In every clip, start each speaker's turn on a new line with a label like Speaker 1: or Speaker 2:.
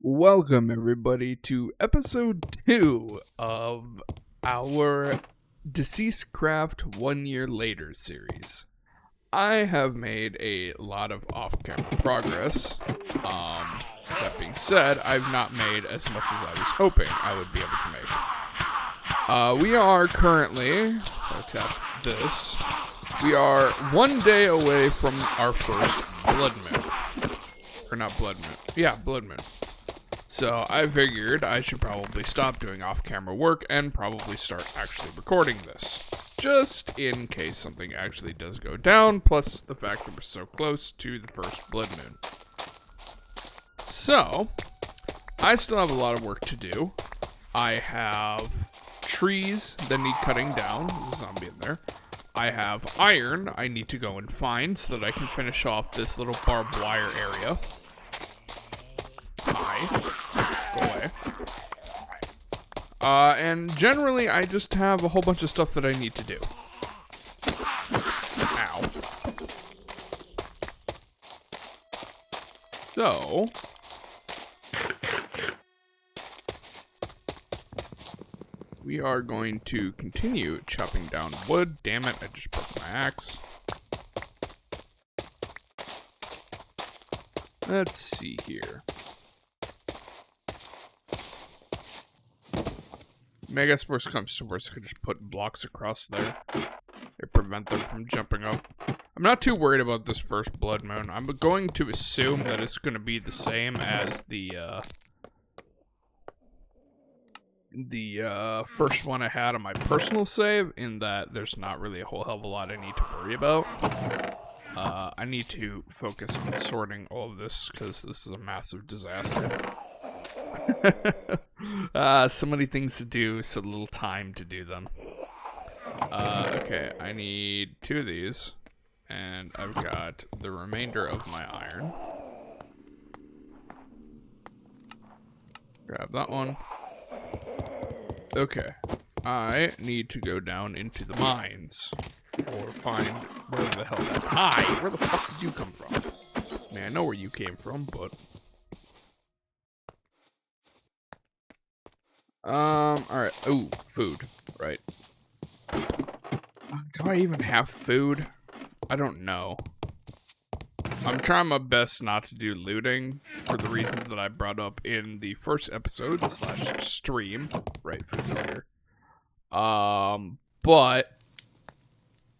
Speaker 1: Welcome, everybody, to episode 2 of our DeceasedCraft 1 Year Later series. I have made a lot of off-camera progress. That being said, I've not made as much as I was hoping I would be able to make. We are currently, if I tap this, we are 1 day away from our first blood moon. Or not blood moon. Yeah, blood moon. So I figured I should probably stop doing off-camera work and probably start actually recording this. Just in case something actually does go down, plus the fact that we're so close to the first blood moon. So, I still have a lot of work to do. I have trees that need cutting down. There's a zombie in there. I have iron I need to go and find so that I can finish off this little barbed wire area. Go away. And generally, I just have a whole bunch of stuff that I need to do. Ow. So, we are going to continue chopping down wood. Damn it, I just broke my axe. Let's see here. I guess worst comes to worst, I could just put blocks across there. They prevent them from jumping up. I'm not too worried about this first blood moon. I'm going to assume that it's going to be the same as the first one I had on my personal save, in that there's not really a whole hell of a lot I need to worry about. I need to focus on sorting all of this, because this is a massive disaster. So many things to do, so little time to do them. Okay, I need 2 of these, and I've got the remainder of my iron. Grab that one. Okay, I need to go down into the mines, or find where the hell that— Hi! Where the fuck did you come from? I mean, I know where you came from, but— alright. Ooh, food. Right. Do I even have food? I don't know. I'm trying my best not to do looting, for the reasons that I brought up in the first episode / stream. Right, food's over here. But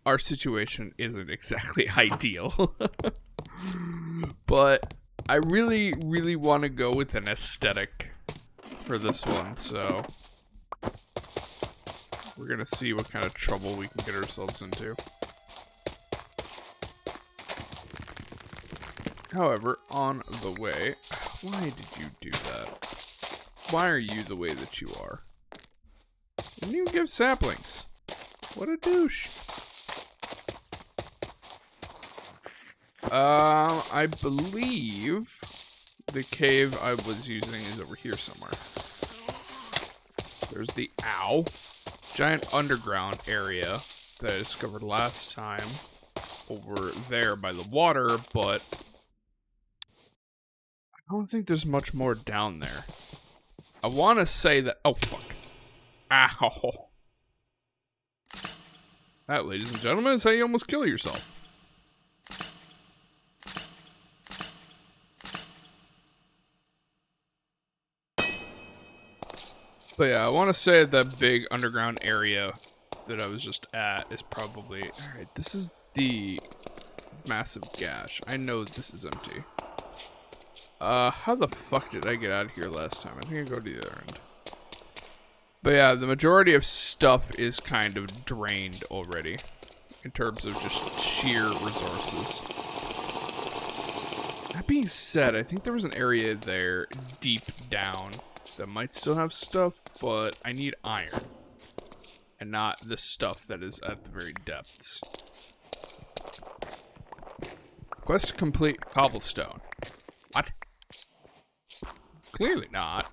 Speaker 1: our situation isn't exactly ideal. But I really, really want to go with an aesthetic for this one, so we're gonna see what kind of trouble we can get ourselves into. However, on the way— why did you do that? Why are you the way that you are? Didn't even give saplings. What a douche. I believe the cave I was using is over here somewhere. There's the giant underground area that I discovered last time over there by the water, but I don't think there's much more down there. I want to say that— oh, fuck. Ow. That, ladies and gentlemen, is how you almost kill yourself. But yeah, I want to say that big underground area that I was just at is probably— alright, this is the massive gash. I know this is empty. How the fuck did I get out of here last time? I think I go to the other end. But yeah, the majority of stuff is kind of drained already, in terms of just sheer resources. That being said, I think there was an area there deep down that might still have stuff, but I need iron, and not the stuff that is at the very depths. Quest complete. Cobblestone. What? Clearly not.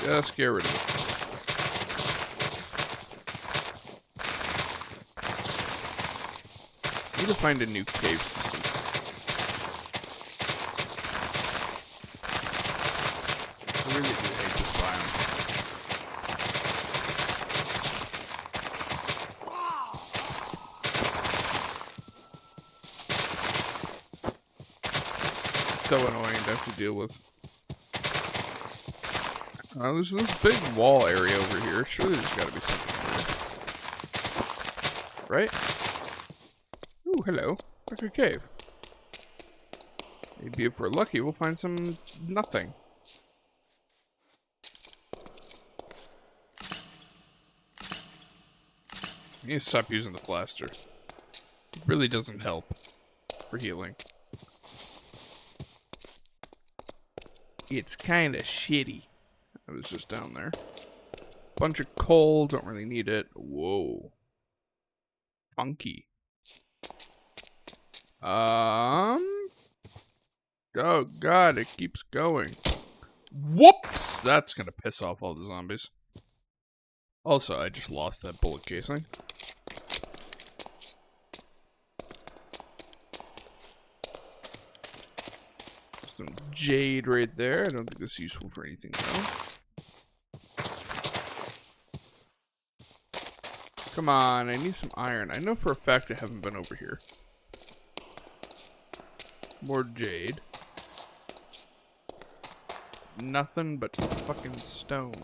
Speaker 1: Just get rid of it. need to find a new cave system. I really do hate this biome. So annoying to have to deal with. There's this big wall area over here. Surely there's gotta be something here. Right? Ooh, hello. Like a cave. Maybe if we're lucky, we'll find some nothing. I need to stop using the plaster. It really doesn't help for healing. It's kinda shitty. I was just down there. Bunch of coal, don't really need it. Whoa. Funky. Oh god, it keeps going. Whoops! That's gonna piss off all the zombies. Also, I just lost that bullet casing. Some jade right there. I don't think that's useful for anything though. Come on, I need some iron. I know for a fact I haven't been over here. More jade. Nothing but fucking stone.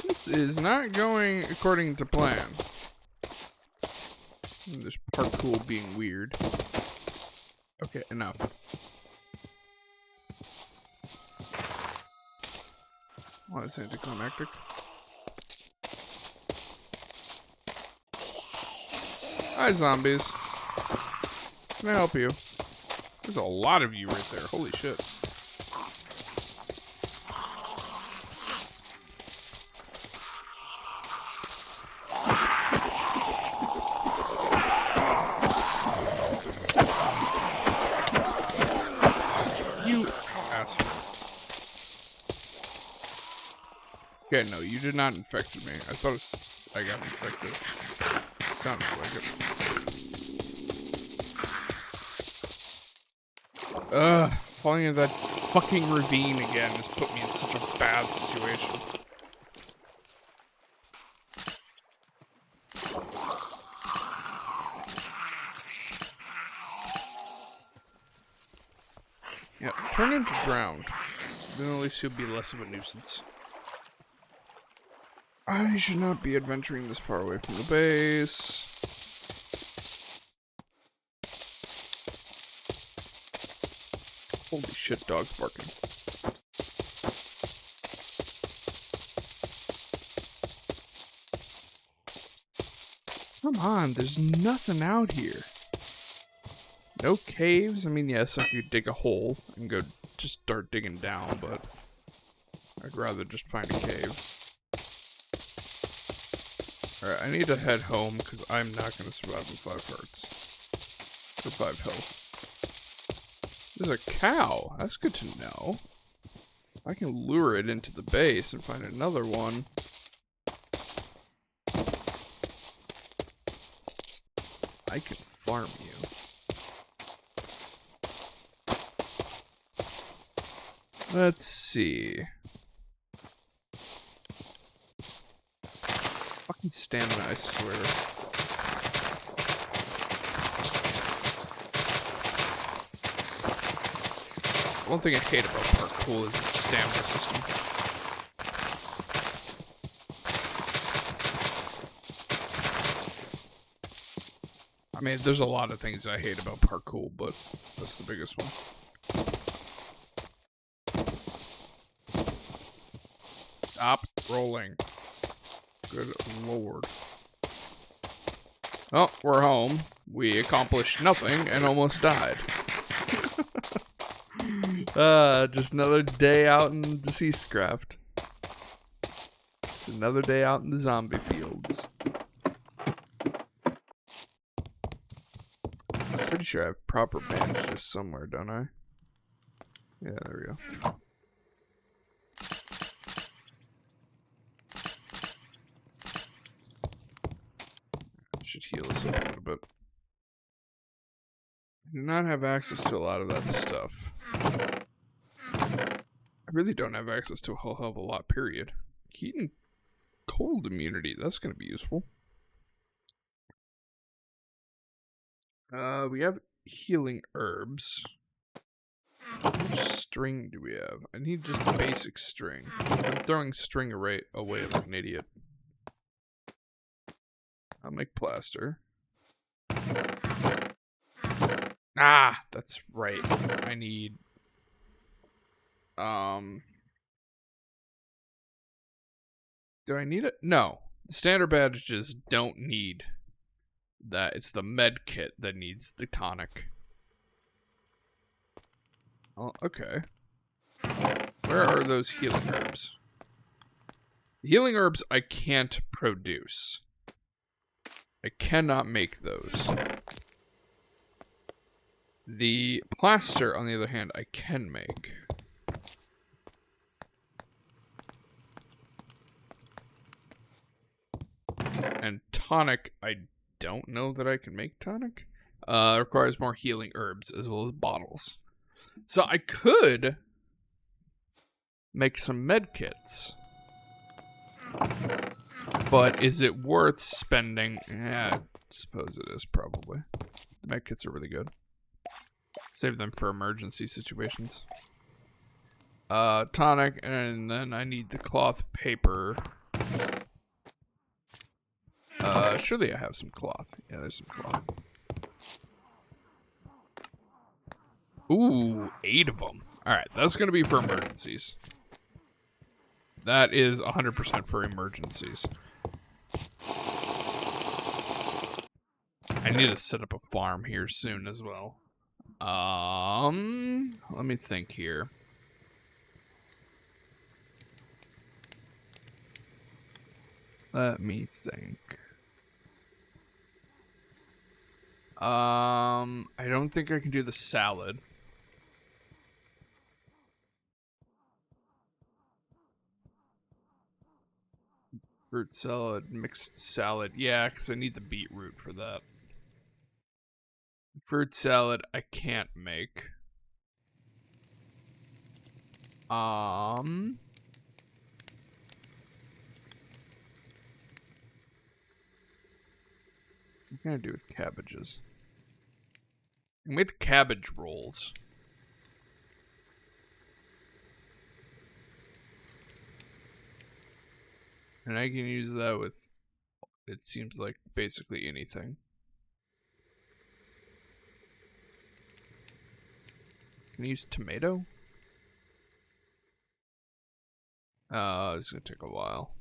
Speaker 1: This is not going according to plan. This parkour being weird. Okay, enough. Oh, it's anticlimactic. Hi, zombies. Can I help you? There's a lot of you right there. Holy shit. You asshole. Okay, no, you did not infect me. I thought I got infected. Sounds like it. Ugh, falling into that fucking ravine again has put me in such a bad situation. Yeah, turn into drowned. Then at least you'll be less of a nuisance. I should not be adventuring this far away from the base. Holy shit, dog's barking. Come on, there's nothing out here. No caves? I mean, yes, I could dig a hole and go just start digging down, but I'd rather just find a cave. Alright, I need to head home because I'm not going to survive with 5 hearts. Or 5 health. There's a cow. That's good to know. I can lure it into the base and find another one. I can farm you. Let's see. Fucking stamina, I swear. One thing I hate about parkour is the stamina system. I mean, there's a lot of things I hate about parkour, but that's the biggest one. Stop rolling. Good lord. Oh, we're home. We accomplished nothing and almost died. Just another day out in DeceasedCraft. Another day out in the zombie fields. I'm pretty sure I have proper bandages somewhere, don't I? Yeah, there we go. heal us up a little bit. I do not have access to a lot of that stuff. I really don't have access to a whole hell of a lot, period. Heat and cold immunity, that's going to be useful. We have healing herbs. How much string do we have? I need just basic string. I'm throwing string away like an idiot. I'll make plaster. Ah, that's right. I need... Do I need it? No. The standard bandages don't need that. It's the med kit that needs the tonic. Oh, okay. Where are those healing herbs? The healing herbs I can't produce. I cannot make those. The plaster, on the other hand, I can make. And tonic, I don't know that I can make tonic. It requires more healing herbs as well as bottles. So I could make some med kits. But is it worth spending? Yeah, I suppose it is, probably. The med kits are really good. Save them for emergency situations. Tonic, and then I need the cloth paper. Surely I have some cloth. Yeah, there's some cloth. Ooh, 8 of them. Alright, that's gonna be for emergencies. That is 100% for emergencies. I need to set up a farm here soon as well. Let me think here. Let me think. I don't think I can do the salad. Fruit salad, mixed salad. Yeah, because I need the beetroot for that. Fruit salad, I can't make. What can I do with cabbages? I can make cabbage rolls. And I can use that with, it seems like, basically anything. Can I use tomato? It's gonna take a while.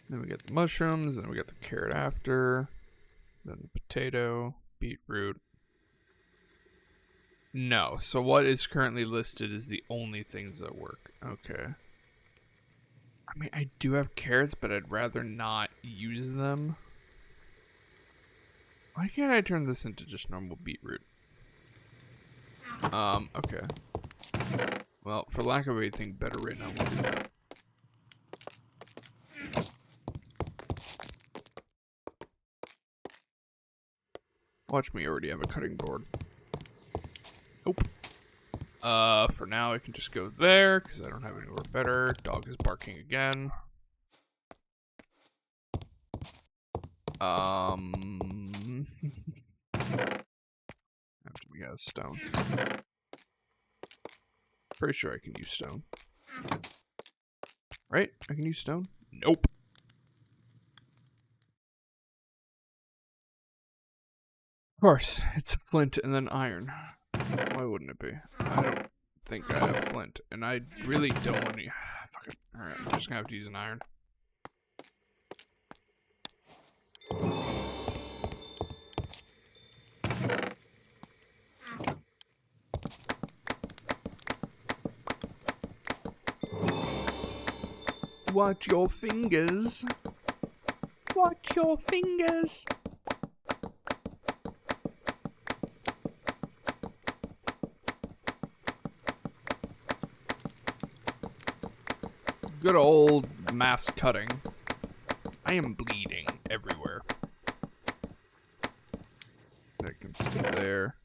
Speaker 1: Then we get the mushrooms, then we get the carrot after, then the potato, beetroot. No, so what is currently listed is the only things that work. Okay. I mean, I do have carrots, but I'd rather not use them. Why can't I turn this into just normal beetroot? Okay. Well, for lack of anything better right now, we'll do that. Watch me already have a cutting board. Nope. For now I can just go there, because I don't have anywhere better. Dog is barking again. After we got stone. Pretty sure I can use stone. Right? I can use stone? Nope. Of course, it's flint and then iron. Why wouldn't it be? I don't think I have flint, and I really don't want to. Fuck it. Alright, I'm just gonna have to use an iron. Watch your fingers. Watch your fingers. Good old mass cutting. I am bleeding everywhere. That can stay there.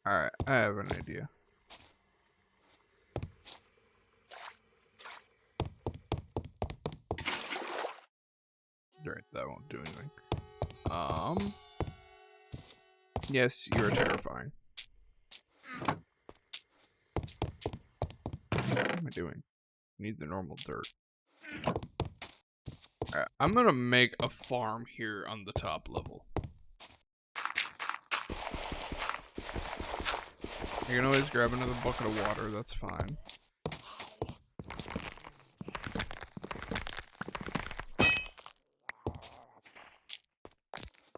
Speaker 1: Alright, I have an idea. Alright, that won't do anything. Yes, you're terrifying. What am I doing? I need the normal dirt. Alright, I'm gonna make a farm here on the top level. You can always grab another bucket of water, that's fine.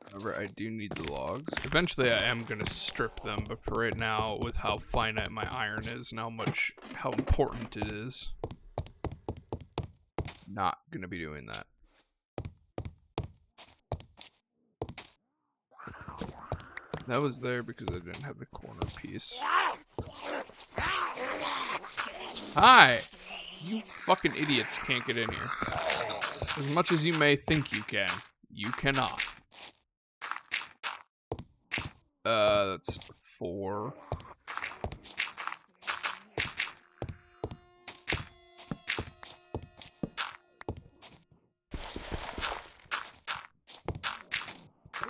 Speaker 1: However, I do need the logs. Eventually I am gonna strip them, but for right now, with how finite my iron is and how important it is, not gonna be doing that. That was there because I didn't have the corner piece. Hi! You fucking idiots can't get in here. As much as you may think you can, you cannot. That's 4.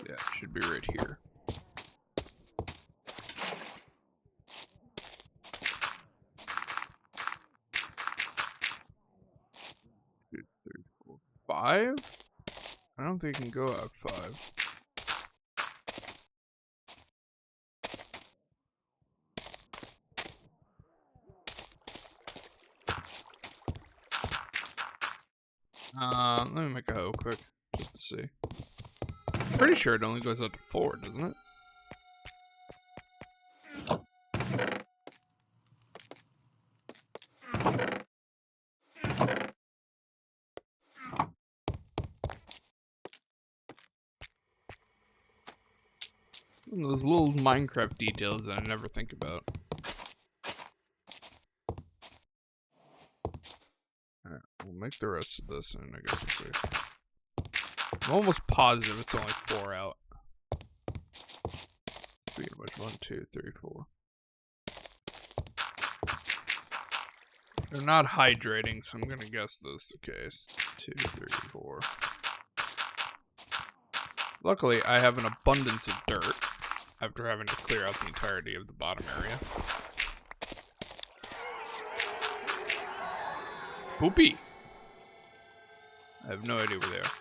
Speaker 1: Yeah, it should be right here. 2, 3, 4, 5? I don't think you can go out 5. Let me make a hoe quick, just to see. Pretty sure it only goes up to 4, doesn't it? Those little Minecraft details that I never think about. Alright, we'll make the rest of this, and I guess we'll see. I'm almost positive it's only 4 out. Speaking of which, 1, 2, 3, 4. They're not hydrating, so I'm gonna guess this is the case. 2, 3, 4. Luckily, I have an abundance of dirt after having to clear out the entirety of the bottom area. Poopy! I have no idea where they are.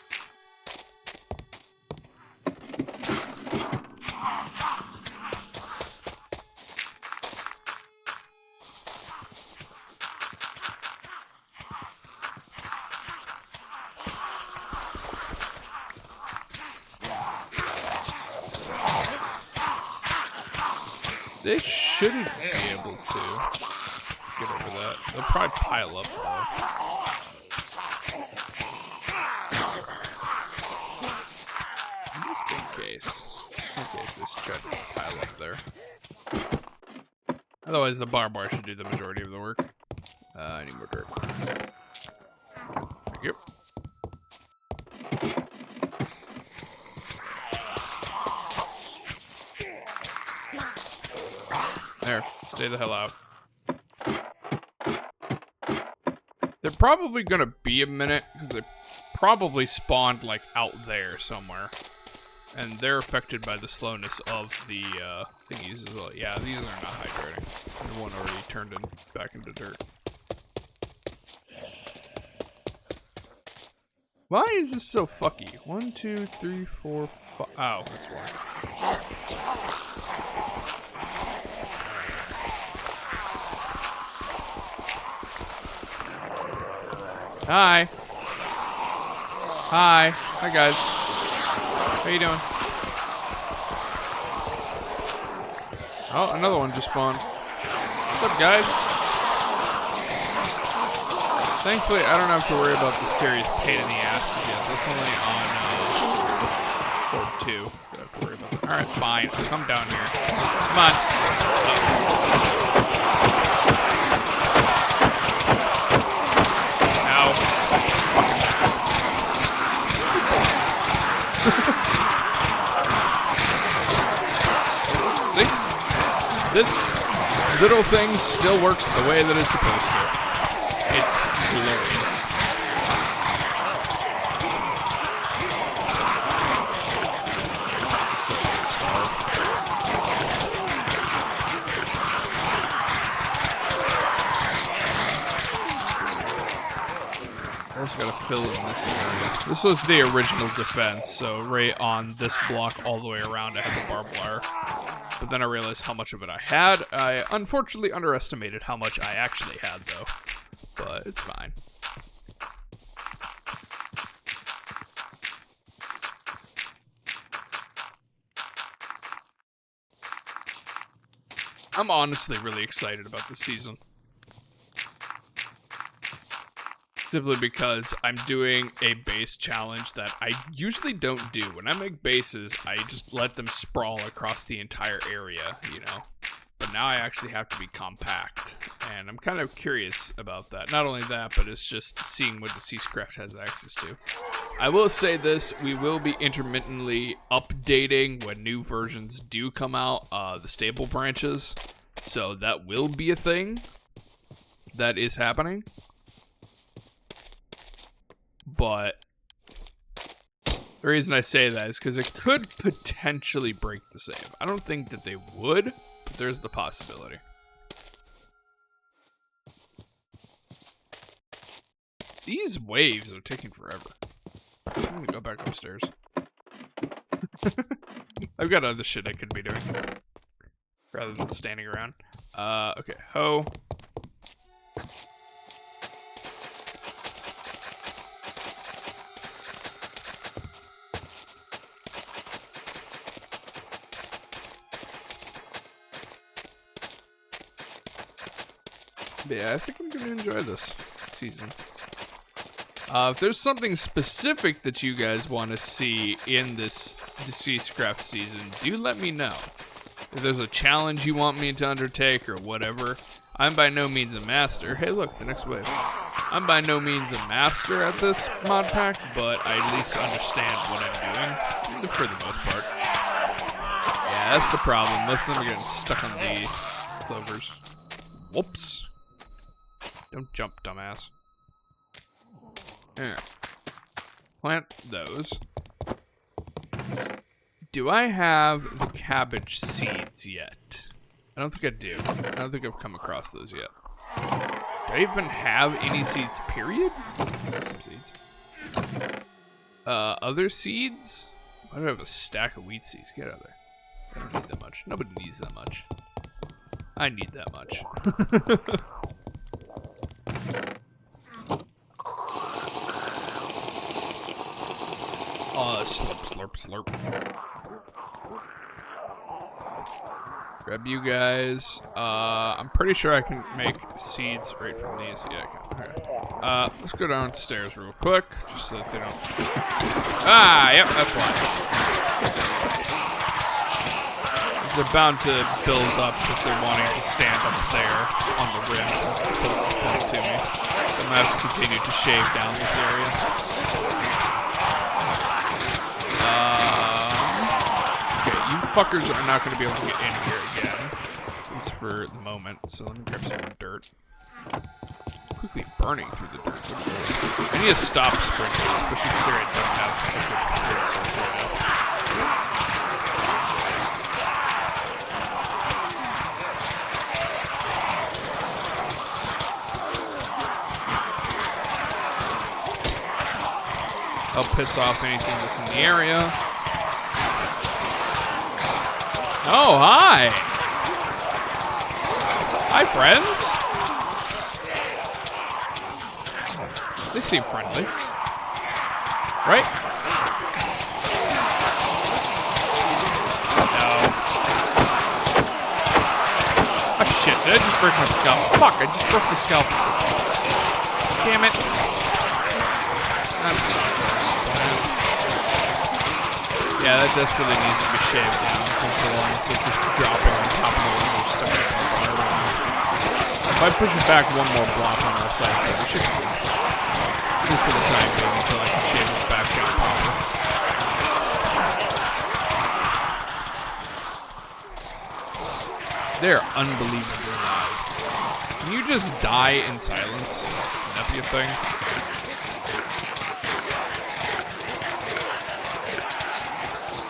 Speaker 1: They shouldn't be able to get over that. They'll probably pile up though. Just in case this tried to pile up there. Otherwise, the barbed should do the majority of the work. I need more dirt. Thank you. There, stay the hell out. They're probably gonna be a minute, because they probably spawned, like, out there somewhere. And they're affected by the slowness of the, thingies as well. Yeah, these are not hydrating. And one already turned back into dirt. Why is this so fucky? 1, 2, 3, 4, 5. Oh, that's why. Hi. Hi. Hi, guys. How you doing? Oh, another one just spawned. What's up, guys? Thankfully, I don't have to worry about the serious pain in the ass yet. That's only on board 2. I have to worry about that. All right, fine. Come down here. Come on. Ow. See? This little thing still works the way that it's supposed to. It's glorious. I also gotta fill in this area. This was the original defense, so right on this block all the way around I had the barbed wire. But then I realized how much of it I had. I unfortunately underestimated how much I actually had, though. But it's fine. I'm honestly really excited about this season. Simply because I'm doing a base challenge that I usually don't do. When I make bases, I just let them sprawl across the entire area, you know. But now I actually have to be compact, and I'm kind of curious about that. Not only that, but it's just seeing what DeceasedCraft has access to. I will say this, we will be intermittently updating when new versions do come out, the stable branches. So that will be a thing that is happening. But the reason I say that is because it could potentially break the save. I don't think that they would, but there's the possibility. These waves are taking forever. I'm gonna go back upstairs. I've got other shit I could be doing rather than standing around. Okay, hoe. But yeah, I think I'm gonna enjoy this season. If there's something specific that you guys want to see in this DeceasedCraft season, do let me know. If there's a challenge you want me to undertake or whatever, I'm by no means a master. Hey look, the next wave. I'm by no means a master at this mod pack, but I at least understand what I'm doing, for the most part. Yeah, that's the problem. Most of them are getting stuck on the clovers. Whoops. Don't jump, dumbass. Alright. Plant those. Do I have the cabbage seeds yet? I don't think I do. I don't think I've come across those yet. Do I even have any seeds, period? Some seeds. Other seeds? Why do I have a stack of wheat seeds? Get out of there. I don't need that much. Nobody needs that much. I need that much. Slurp, slurp, slurp. Grab you guys. I'm pretty sure I can make seeds right from these. Yeah, I can. Okay. Let's go downstairs real quick, just so that they don't... Ah, yep, that's why. They're bound to build up if they're wanting to stand up there on the rim. That's the closest point to me. So I'm gonna have to continue to shave down this area. Okay, you fuckers are not gonna be able to get in here again. At least for the moment. So let me grab some more dirt. Quickly burning through the dirt. I need to stop sprinting, especially considering I don't have such a good source right now. I'll piss off anything that's in the area. Oh, hi! Hi, friends! They seem friendly. Right? No. Oh shit, did I just break my scalpel? Fuck, I just broke my scalpel. Damn it. I'm sorry. Yeah, that desperately needs to be shaved down because the ones that just dropping on top of the ones that are stuck in the bar right now. If I push it back one more block on our side, so we should be good. Just for the time being until I can shave it back down proper. They're unbelievably loud. Can you just die in silence? Can that be a thing?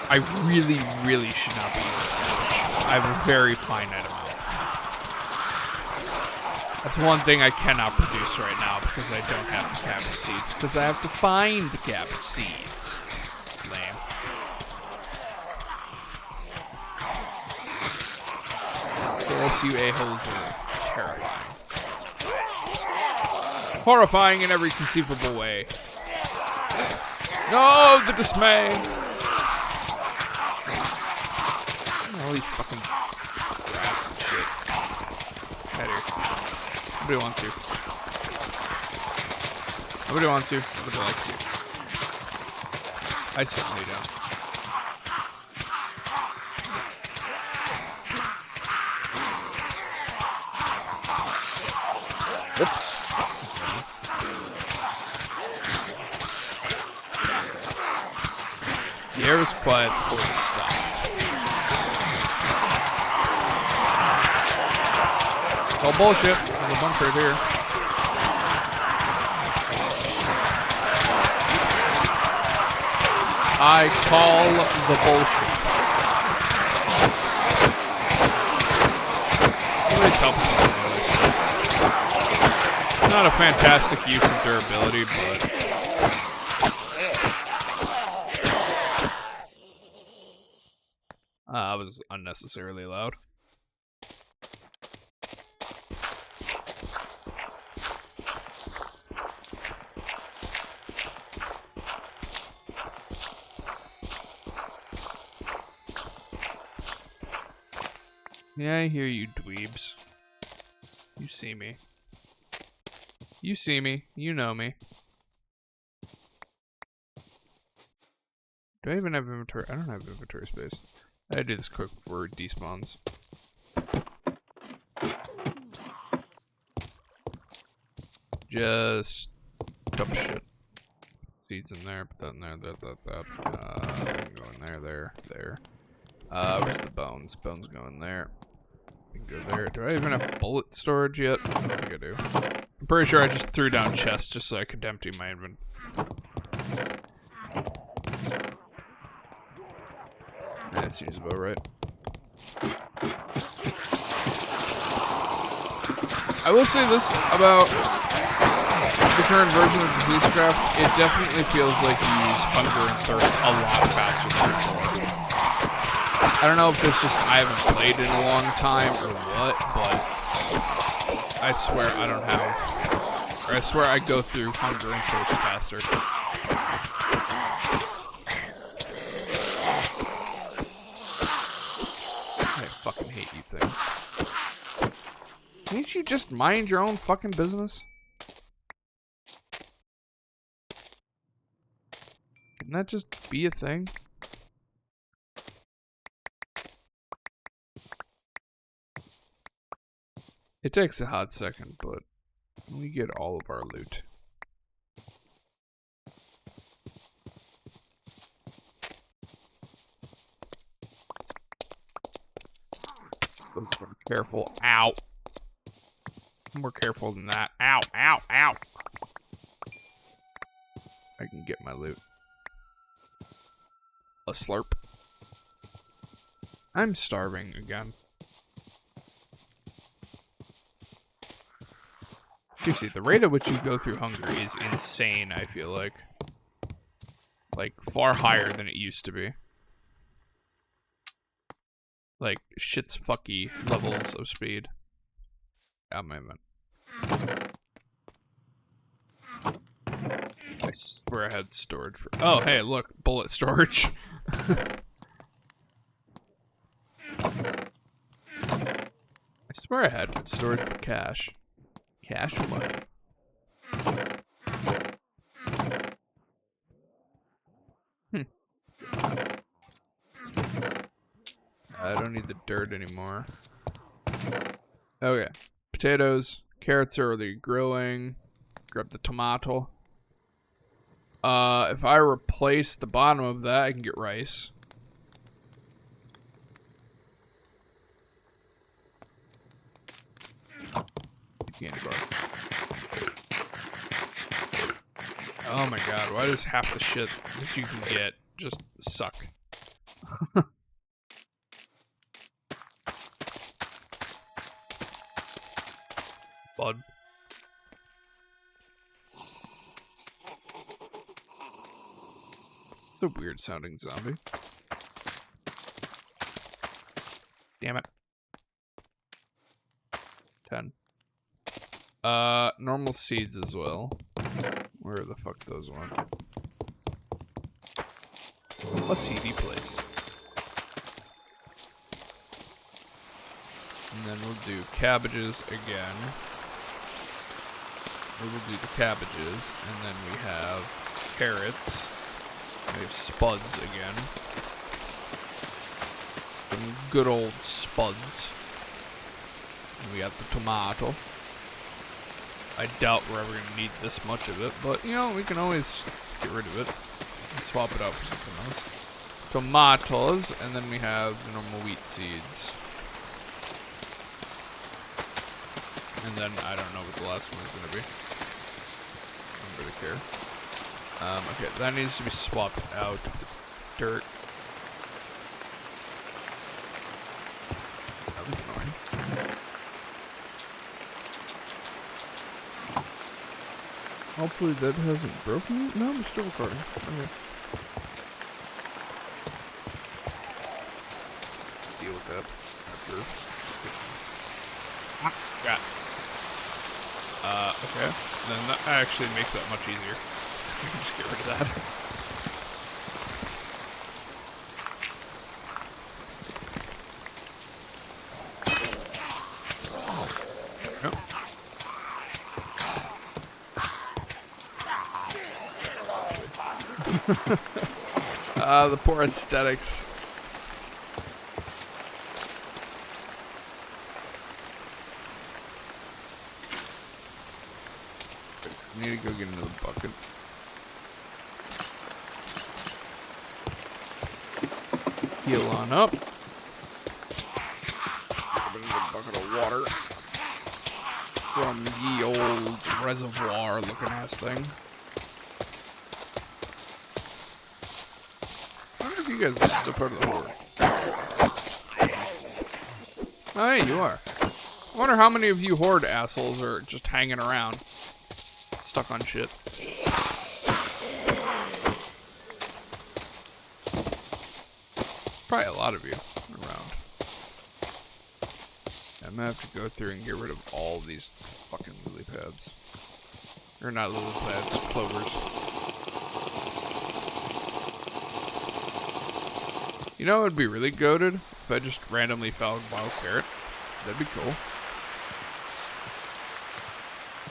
Speaker 1: I really, really should not be eating cabbage. I have a very finite amount. That's one thing I cannot produce right now because I don't have the cabbage seeds. Because I have to find the cabbage seeds. Lame. Yes, you a-holes are terrifying. Horrifying in every conceivable way. No, the dismay! All these fucking grass and shit. Out here. Nobody wants you. Nobody wants you. Nobody likes you. I certainly don't. Whoops. The air was quiet, the board stopped. Oh, bullshit. There's a bunch right here. I call the bullshit. Nobody's helping me with this. It's not a fantastic use of durability, but... I was unnecessarily loud. Yeah, I hear you, dweebs. You see me. You see me. You know me. Do I even have inventory? I don't have inventory space. I do this quick before it despawns. Just dump shit. Seeds in there, put that in there, that. Go in there, there. Where's the bones? Bones go in there. Go there. Do I even have bullet storage yet? I don't think I do. I'm pretty sure I just threw down chests just so I could empty my inventory. That seems about right. I will say this about the current version of DeceasedCraft. It definitely feels like you use hunger and thirst a lot faster than before. I don't know if it's just I haven't played in a long time or what, but I swear I don't have... Or I swear I go through hunger and thirst faster. I fucking hate you things. Can't you just mind your own fucking business? Can that just be a thing? It takes a hot second, but we get all of our loot. Careful. Ow. More careful than that. Ow, ow, ow. I can get my loot. A slurp. I'm starving again. Seriously, the rate at which you go through hunger is insane, I feel like. Like, far higher than it used to be. Like, shit's fucky levels of speed. Got my man. I swear I had storage for... Oh, hey, look. Bullet storage. I swear I had storage for cash. Cash money. I don't need the dirt anymore. Okay. Potatoes. Carrots are already growing. Grab the tomato. If I replace the bottom of that, I can get rice. Candy bar. Oh my god, why does half the shit that you can get just suck? Bud. It's a weird sounding zombie. Damn it. 10. Normal seeds as well. Where the fuck those went? A CD place. And then we'll do cabbages again. We will do the cabbages, and then we have carrots. We have spuds again. Some good old spuds. And we got the tomato. I doubt we're ever going to need this much of it, but, you know, we can always get rid of it and swap it out for something else. Tomatoes, and then we have the normal wheat seeds. And then, I don't know what the last one is going to be. I don't really care. Okay, that needs to be swapped out with dirt. That was annoying. Hopefully that hasn't broken me. No, I'm still recording. Okay. Deal with that after. Got. Okay. Then that actually makes that much easier. So you can just get rid of that. The poor aesthetics. I need to go get another bucket. Heal on up. Another bucket of water from the old reservoir looking ass thing. You guys are still part of the horde. Oh, hey, you are. I wonder how many of you horde assholes are just hanging around. Stuck on shit. Probably a lot of you around. I'm gonna have to go through and get rid of all these fucking lily pads. Or not lily pads, clovers. You know, it would be really goated if I just randomly found a wild carrot. That'd be cool.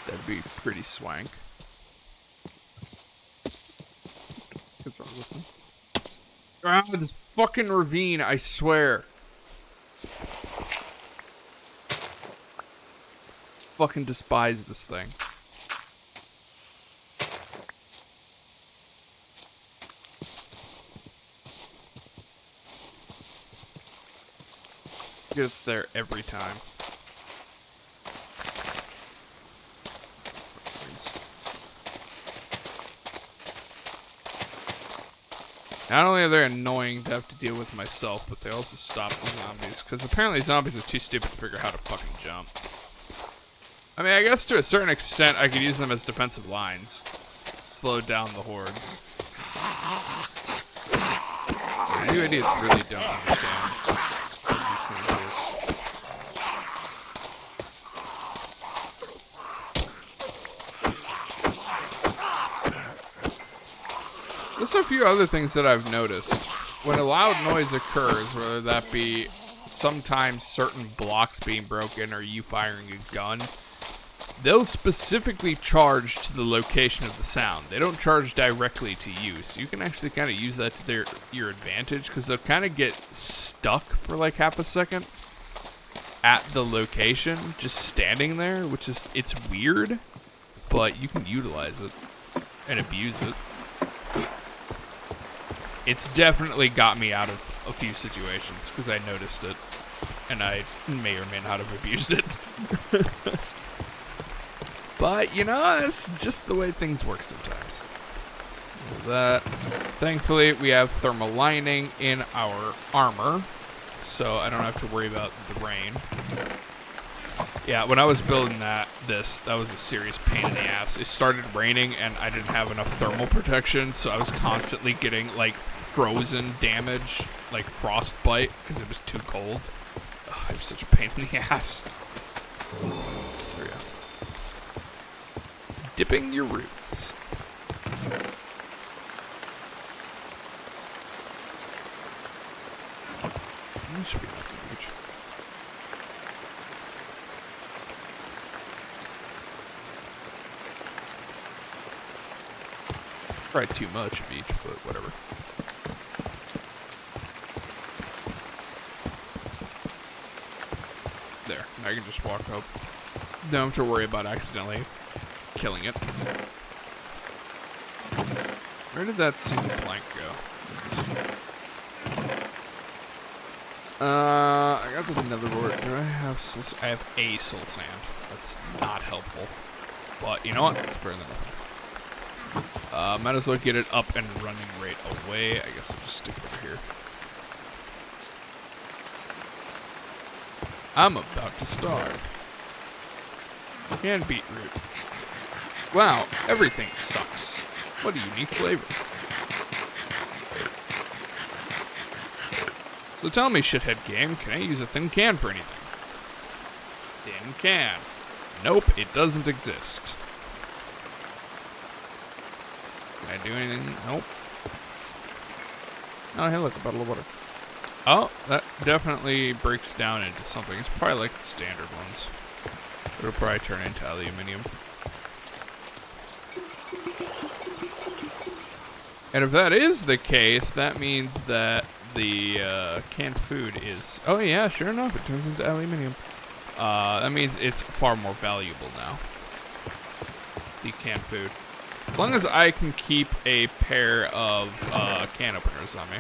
Speaker 1: That'd be pretty swank. What's wrong with me? Ah, this fucking ravine, I swear. Fucking despise this thing. It's there every time. Not only are they annoying to have to deal with myself, but they also stop the zombies. Because apparently zombies are too stupid to figure out how to fucking jump. I mean, I guess to a certain extent I could use them as defensive lines. Slow down the hordes. You idiots really don't understand what these things do. There's a few other things that I've noticed. When a loud noise occurs, whether that be sometimes certain blocks being broken or you firing a gun, they'll specifically charge to the location of the sound. They don't charge directly to you, so you can actually kind of use that to your advantage, because they'll kind of get stuck stuck for like half a second at the location, just standing there, which is, it's weird, but you can utilize it and abuse it. It's definitely got me out of a few situations because I noticed it, and I may or may not have abused it. But, you know, it's just the way things work sometimes. That, thankfully, we have thermal lining in our armor, so I don't have to worry about the rain. Yeah, when I was building that was a serious pain in the ass. It started raining, and I didn't have enough thermal protection, so I was constantly getting, like, frozen damage, like frostbite, because it was too cold. Oh, it was such a pain in the ass. There we go. Dipping your roots. That should be enough for the beach. Probably too much of each, but whatever. There, now I can just walk up. Don't have to worry about accidentally killing it. Where did that single plank go? I got the nether wart. Do I have soul sand? I have a soul sand. That's not helpful. But you know what? It's better than nothing. Might as well get it up and running right away. I guess I'll just stick it over here. I'm about to starve. Canned beetroot. Wow, everything sucks. What a unique flavor. So tell me, shithead game, can I use a thin can for anything? Thin can. Nope, it doesn't exist. Can I do anything? Nope. Oh, hey, look, a bottle of water. Oh, that definitely breaks down into something. It's probably like the standard ones. It'll probably turn into aluminium. And if that is the case, that means that the canned food is... Oh yeah, sure enough, it turns into aluminium. That means it's far more valuable now. The canned food. As long as I can keep a pair of can openers on me.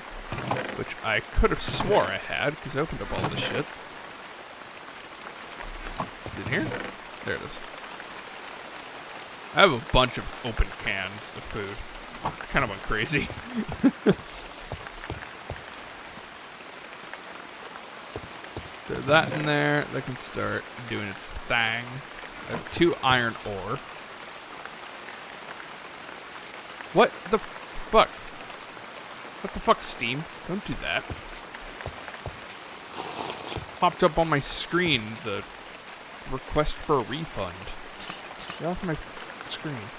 Speaker 1: Which I could have swore I had, because I opened up all this shit. In here? There it is. I have a bunch of open cans of food. Kind of went crazy. Throw that in there. That can start doing its thing. I have 2 iron ore. What the fuck? What the fuck, Steam? Don't do that. Just popped up on my screen the request for a refund. Get off my screen.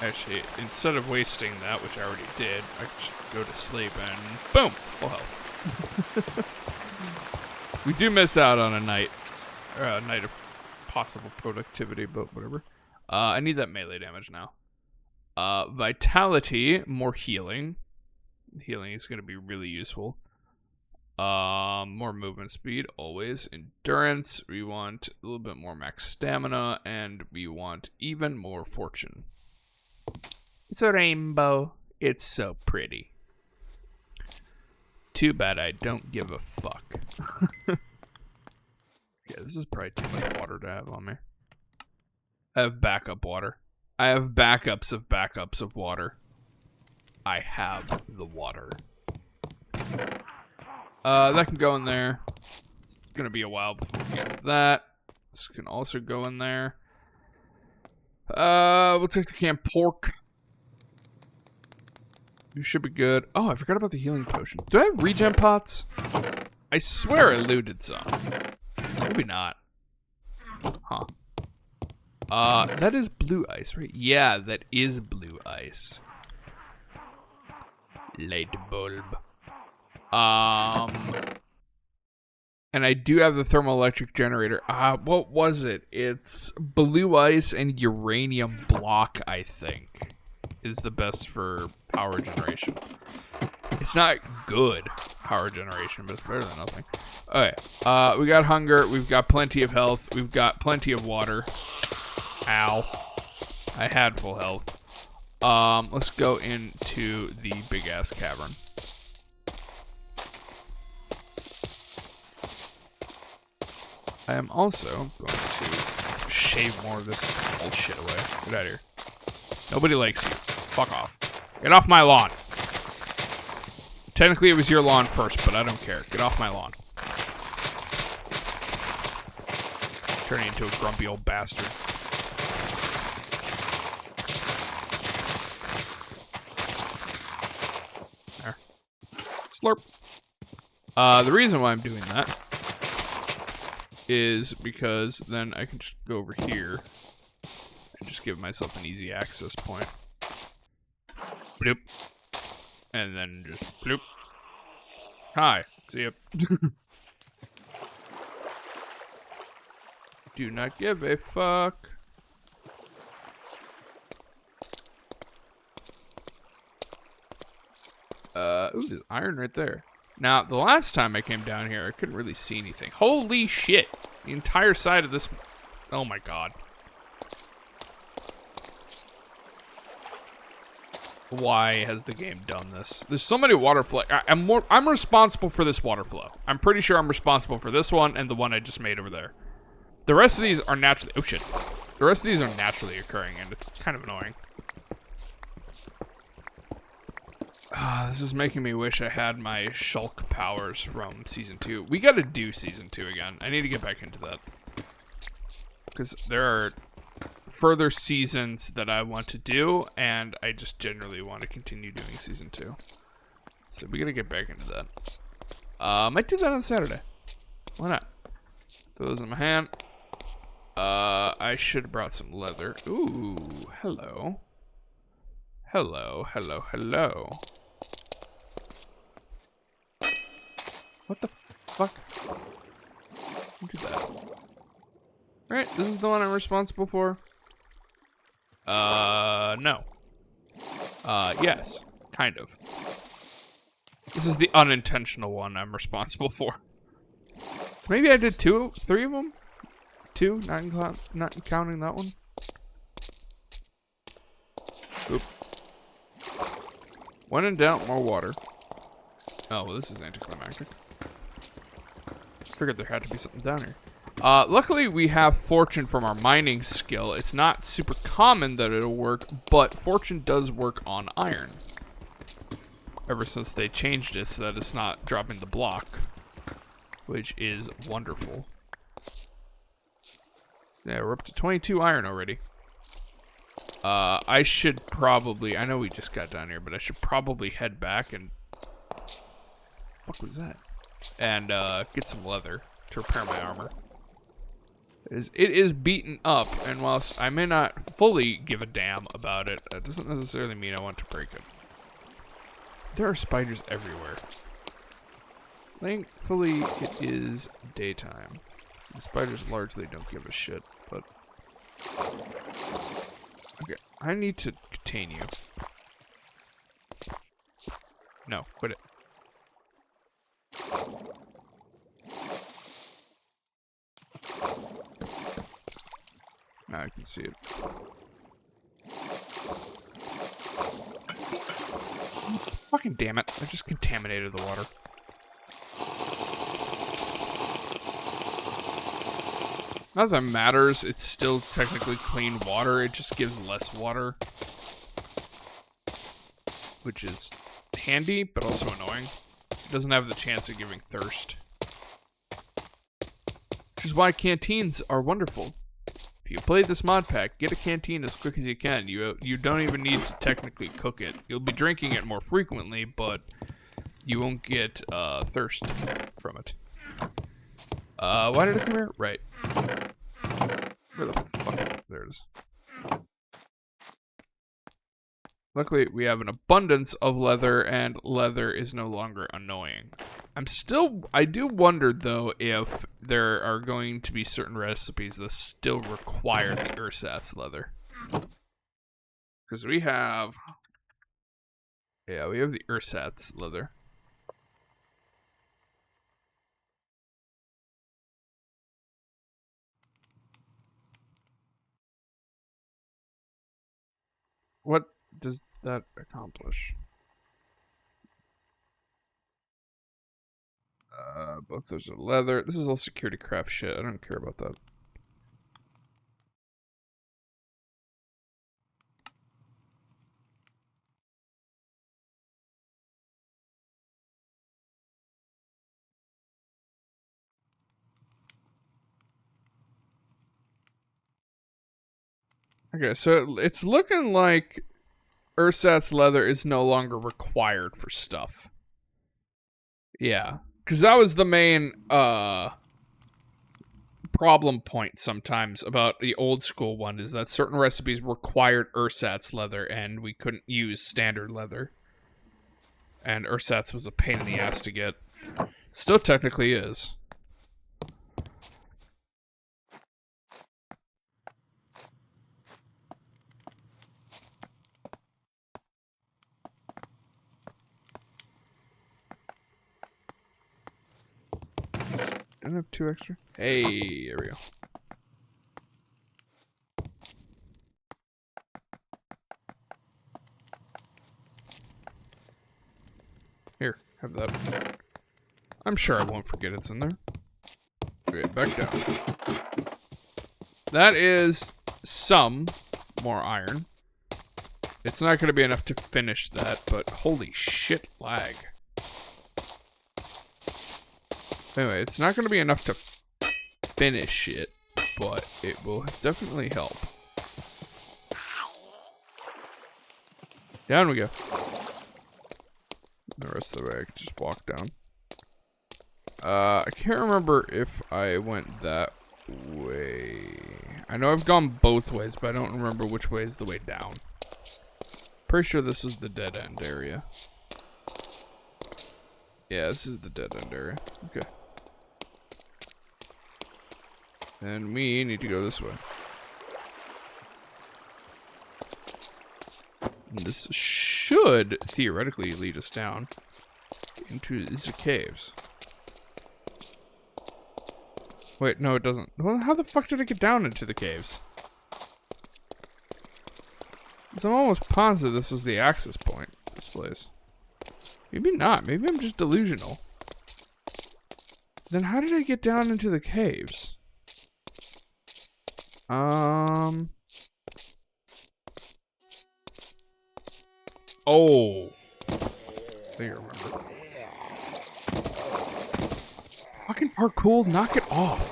Speaker 1: Actually, instead of wasting that, which I already did, I could just go to sleep and boom, full health. We do miss out on a night of possible productivity, but whatever. I need that melee damage now. Vitality, more healing. Healing is going to be really useful. More movement speed, always. Endurance, we want a little bit more max stamina, and we want even more fortune. It's a rainbow. It's so pretty. Too bad I don't give a fuck. Yeah, this is probably too much water to have on me. I have backup water. I have backups of water. I have the water. That can go in there. It's gonna be a while before we get to that. This can also go in there. We'll take the canned pork. You should be good. Oh, I forgot about the healing potion. Do I have regen pots? I swear I looted some. Maybe not. Huh. That is blue ice, right? Yeah, that is blue ice. Light bulb. And I do have the thermoelectric generator. What was it? It's blue ice and uranium block, I think. is the best for power generation. It's not good power generation, but it's better than nothing. Okay, we got hunger, we've got plenty of health, we've got plenty of water. Ow. I had full health. Let's go into the big-ass cavern. I am also going to shave more of this bullshit away. Get out of here. Nobody likes you. Fuck off. Get off my lawn. Technically, it was your lawn first, but I don't care. Get off my lawn. Turning into a grumpy old bastard. There. Slurp. The reason why I'm doing that is because then I can just go over here and just give myself an easy access point. Bloop. And then just bloop. Hi. See ya. Do not give a fuck. Ooh, there's iron right there. Now, the last time I came down here, I couldn't really see anything. Holy shit! The entire side of this... Oh my god. Why has the game done this? There's so many water flow. I'm responsible for this water flow. I'm pretty sure I'm responsible for this one and the one I just made over there. The rest of these are naturally... Oh shit. The rest of these are naturally occurring, and it's kind of annoying. This is making me wish I had my shulk powers from Season 2. We gotta do Season 2 again. I need to get back into that. Because there are further seasons that I want to do, and I just generally want to continue doing Season 2. So we gotta get back into that. Might do that on Saturday. Why not? Throw those in my hand. I should have brought some leather. Ooh, hello. Hello, hello, hello. What the fuck? Don't do that. Right, this is the one I'm responsible for? No. Yes, kind of. This is the unintentional one I'm responsible for. So maybe I did 3 of them? 2, not counting that one. Oop. When in doubt, more water. Oh, well, this is anticlimactic. Figured there had to be something down here. Luckily, we have fortune from our mining skill. It's not super common that it'll work, but fortune does work on iron. Ever since they changed it so that it's not dropping the block, which is wonderful. Yeah, we're up to 22 iron already. I should probably... I know we just got down here, but I should probably head back and... What was that? And, get some leather to repair my armor. It is beaten up, and whilst I may not fully give a damn about it, that doesn't necessarily mean I want to break it. There are spiders everywhere. Thankfully, it is daytime. The spiders largely don't give a shit, but... Okay, I need to contain you. No, quit it. Now I can see it. Fucking damn it, I just contaminated the water. Not that it matters, it's still technically clean water, it just gives less water. Which is handy, but also annoying. It doesn't have the chance of giving thirst. Which is why canteens are wonderful. If you play this mod pack, get a canteen as quick as you can. You don't even need to technically cook it. You'll be drinking it more frequently, but you won't get thirst from it. Why did it come here? Right. Where the fuck is it? There it is. Luckily, we have an abundance of leather, and leather is no longer annoying. I do wonder, though, if there are going to be certain recipes that still require the ersatz leather. Because we have... Yeah, we have the ersatz leather. What does that accomplish? Both those are leather. This is all security craft shit. I don't care about that. Okay, so it's looking like ersatz leather is no longer required for stuff. Yeah, because that was the main problem point sometimes about the old school one, is that certain recipes required ersatz leather and we couldn't use standard leather. And ersatz was a pain in the ass to get. Still technically is. Don't have 2 extra. Hey, there we go. Here, have that. I'm sure I won't forget it's in there. Okay, back down. That is some more iron. It's not going to be enough to finish that, but holy shit, lag. Anyway, it's not going to be enough to finish it, but it will definitely help. Down we go. The rest of the way, I can just walk down. I can't remember if I went that way. I know I've gone both ways, but I don't remember which way is the way down. Pretty sure this is the dead end area. Yeah, this is the dead end area. Okay. And we need to go this way. And this should theoretically lead us down into the caves. Wait, no, it doesn't. Well, how the fuck did it get down into the caves? So I'm almost positive this is the access point. This place. Maybe not. Maybe I'm just delusional. Then how did I get down into the caves? Oh. I think I remember. Fucking parkour, knock it off.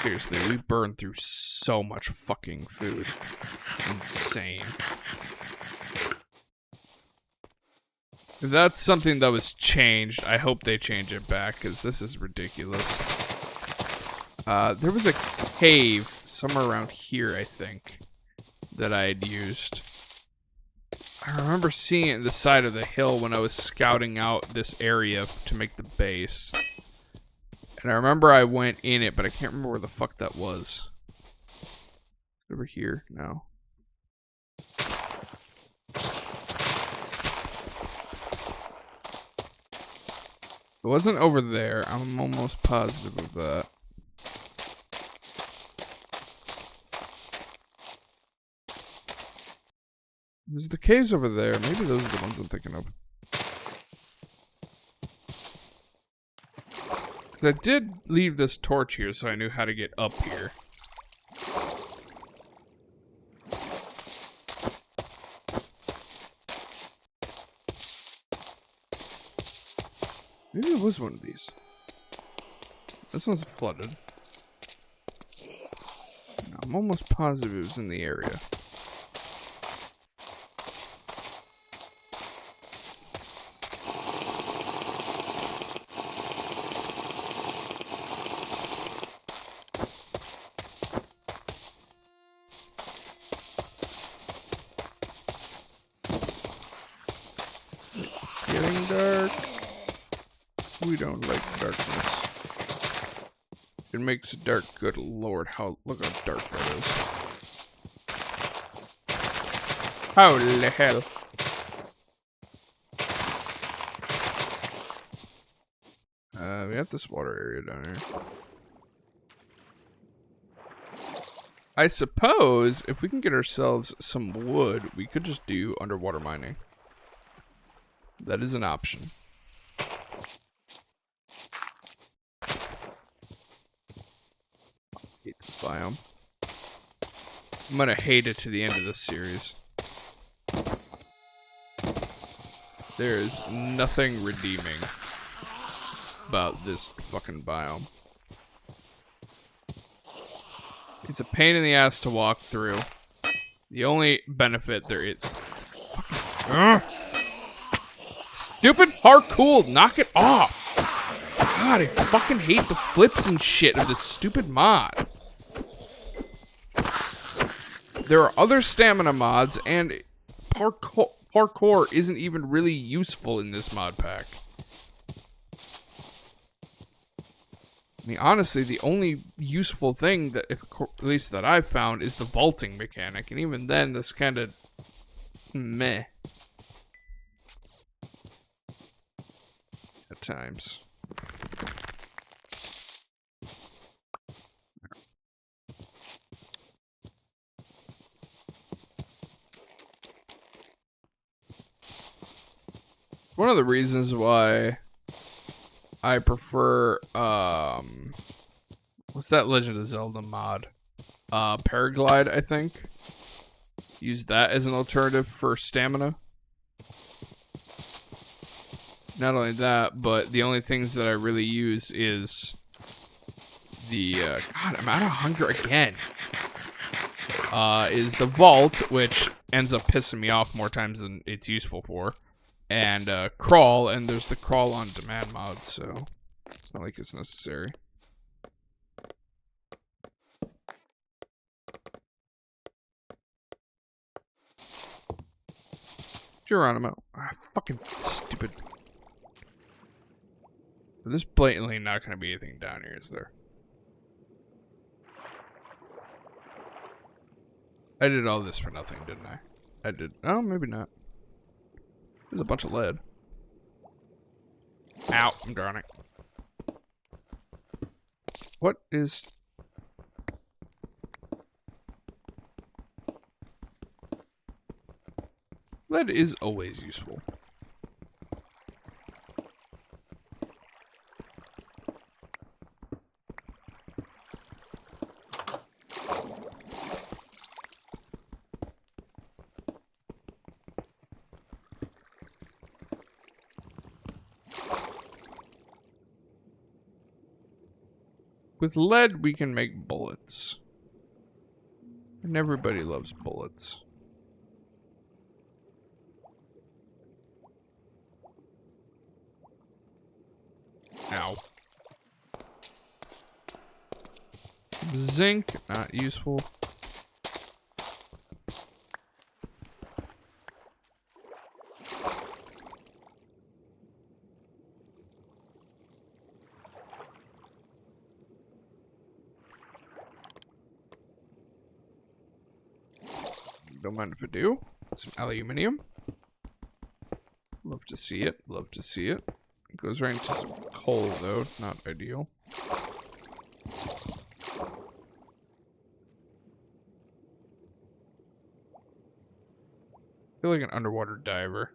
Speaker 1: Seriously, we burned through so much fucking food. It's insane. If that's something that was changed, I hope they change it back, because this is ridiculous. There was a cave somewhere around here, I think, that I had used. I remember seeing it in the side of the hill when I was scouting out this area to make the base. And I remember I went in it, but I can't remember where the fuck that was. Over here? No. It wasn't over there. I'm almost positive of that. There's the caves over there. Maybe those are the ones I'm thinking of. Because I did leave this torch here so I knew how to get up here. Maybe it was one of these. This one's flooded. No, I'm almost positive it was in the area. Getting dark. We don't like darkness. It makes it dark. Good lord, look how dark that is. Holy hell. We have this water area down here. I suppose if we can get ourselves some wood, we could just do underwater mining. That is an option. Hate this biome. I'm gonna hate it to the end of this series. There's nothing redeeming about this fucking biome. It's a pain in the ass to walk through. The only benefit there is... Fucking... Stupid parkour! Knock it off! God, I fucking hate the flips and shit of this stupid mod. There are other stamina mods, and parkour isn't even really useful in this mod pack. I mean, honestly, the only useful thing that, at least that I've found, is the vaulting mechanic, and even then, that's kind of meh at times. One of the reasons why I prefer, what's that Legend of Zelda mod? Paraglide, I think. Use that as an alternative for stamina. Not only that, but the only things that I really use is the, God, I'm out of hunger again. Is the vault, which ends up pissing me off more times than it's useful for. And crawl, and there's the crawl on demand mod, so it's not like it's necessary. Geronimo. Ah, fucking stupid. There's blatantly not going to be anything down here, is there? I did all this for nothing, didn't I? I did. Oh, maybe not. There's a bunch of lead. Ow, I'm drowning. What is... Lead is always useful. With lead, we can make bullets. And everybody loves bullets. Ow. Zinc, not useful. Don't mind if I do. Some aluminium. Love to see it. Love to see it. It goes right into some coal, though. Not ideal. I feel like an underwater diver.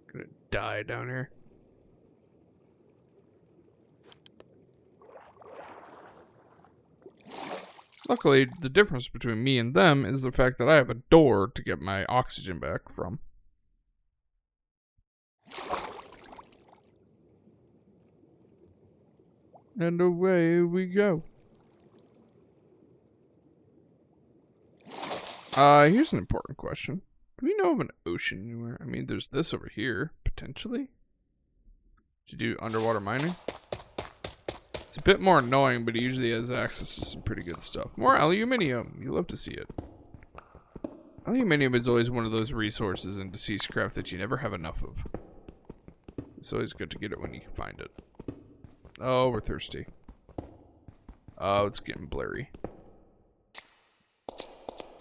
Speaker 1: I'm gonna die down here. Luckily, the difference between me and them is the fact that I have a door to get my oxygen back from. And away we go. Here's an important question. Do we know of an ocean anywhere? I mean, there's this over here, potentially. To do underwater mining. It's a bit more annoying, but he usually has access to some pretty good stuff. More aluminium. You love to see it. Aluminium is always one of those resources in DeceasedCraft that you never have enough of. It's always good to get it when you can find it. Oh, we're thirsty. Oh, it's getting blurry.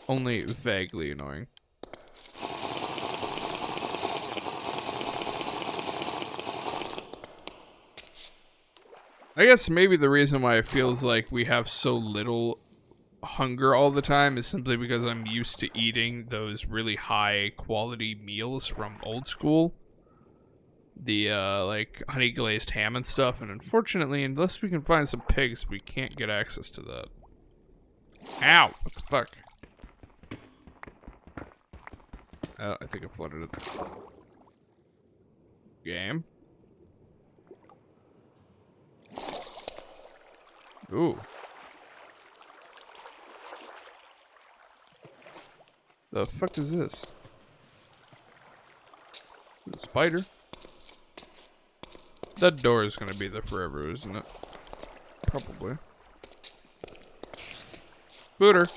Speaker 1: Only vaguely annoying. I guess maybe the reason why it feels like we have so little hunger all the time is simply because I'm used to eating those really high quality meals from old school. The, like, honey glazed ham and stuff, and unfortunately, unless we can find some pigs, we can't get access to that. Ow! What the fuck? Oh, I think I flooded it. Game. Ooh. The fuck is this? A spider? That door is gonna be there forever, isn't it? Probably. Spooter.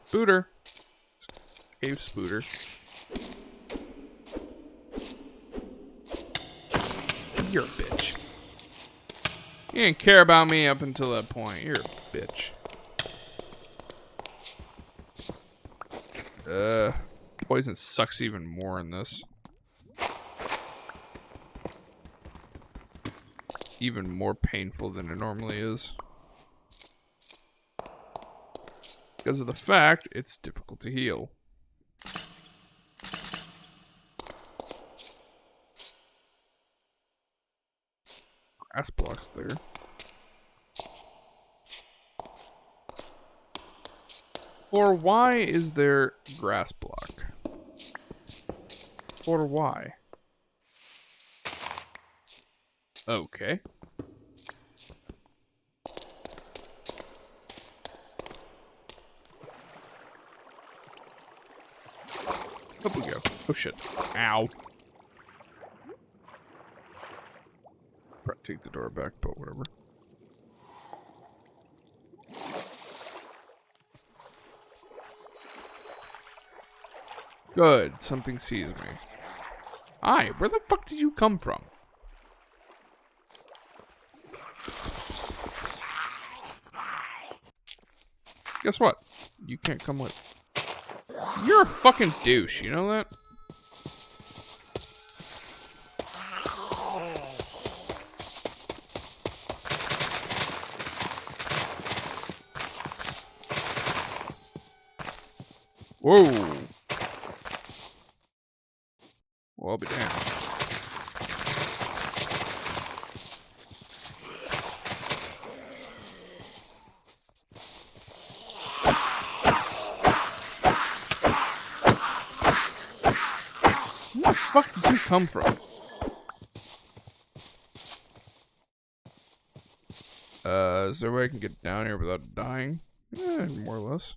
Speaker 1: Spooter. Cave spooter. You're a bitch. You didn't care about me up until that point. You're a bitch. Poison sucks even more in this. Even more painful than it normally is. Because of the fact it's difficult to heal. Grass blocks there. Or why is there grass block? Or why? Okay. Up we go. Oh shit. Ow. Probably take the door back, but whatever. Good. Something sees me. Hi, where the fuck did you come from? Guess what? You can't come with. You're a fucking douche, you know that? Whoa. Well, I'll be damned. Where the fuck did you come from? Is there a way I can get down here without dying? More or less.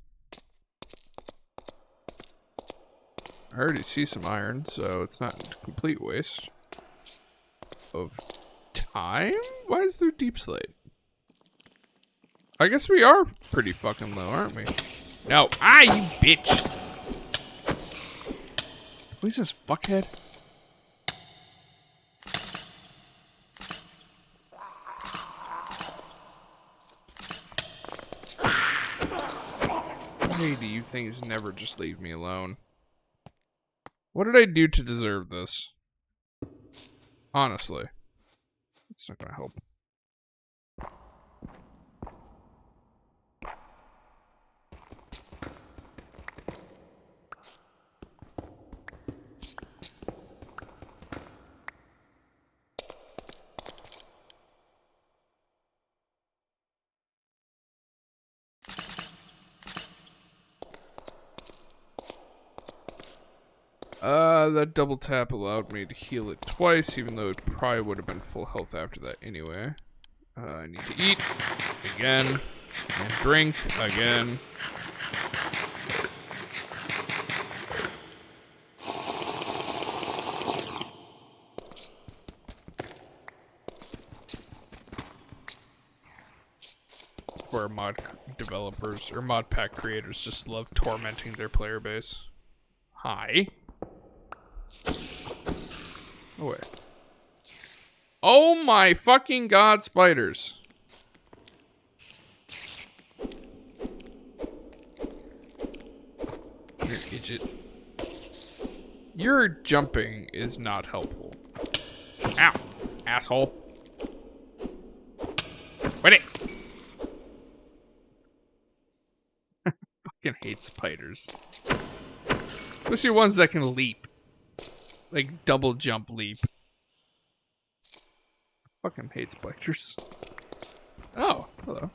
Speaker 1: I already see some iron, so it's not a complete waste of time? Why is there deep slate? I guess we are pretty fucking low, aren't we? No. Ah, you bitch! Who's this fuckhead? Why do you things never just leave me alone? What did I do to deserve this? Honestly. It's not gonna help. That double tap allowed me to heal it twice, even though it probably would have been full health after that anyway. I need to eat again and drink again. Where mod developers or mod pack creators just love tormenting their player base. Hi. Oh wait. Oh my fucking god, spiders. Here, Gidget. Your jumping is not helpful. Ow, asshole. Quit it. Fucking hate spiders. Especially ones that can leap. Like double jump leap. Fucking hate spiders. Oh, hello.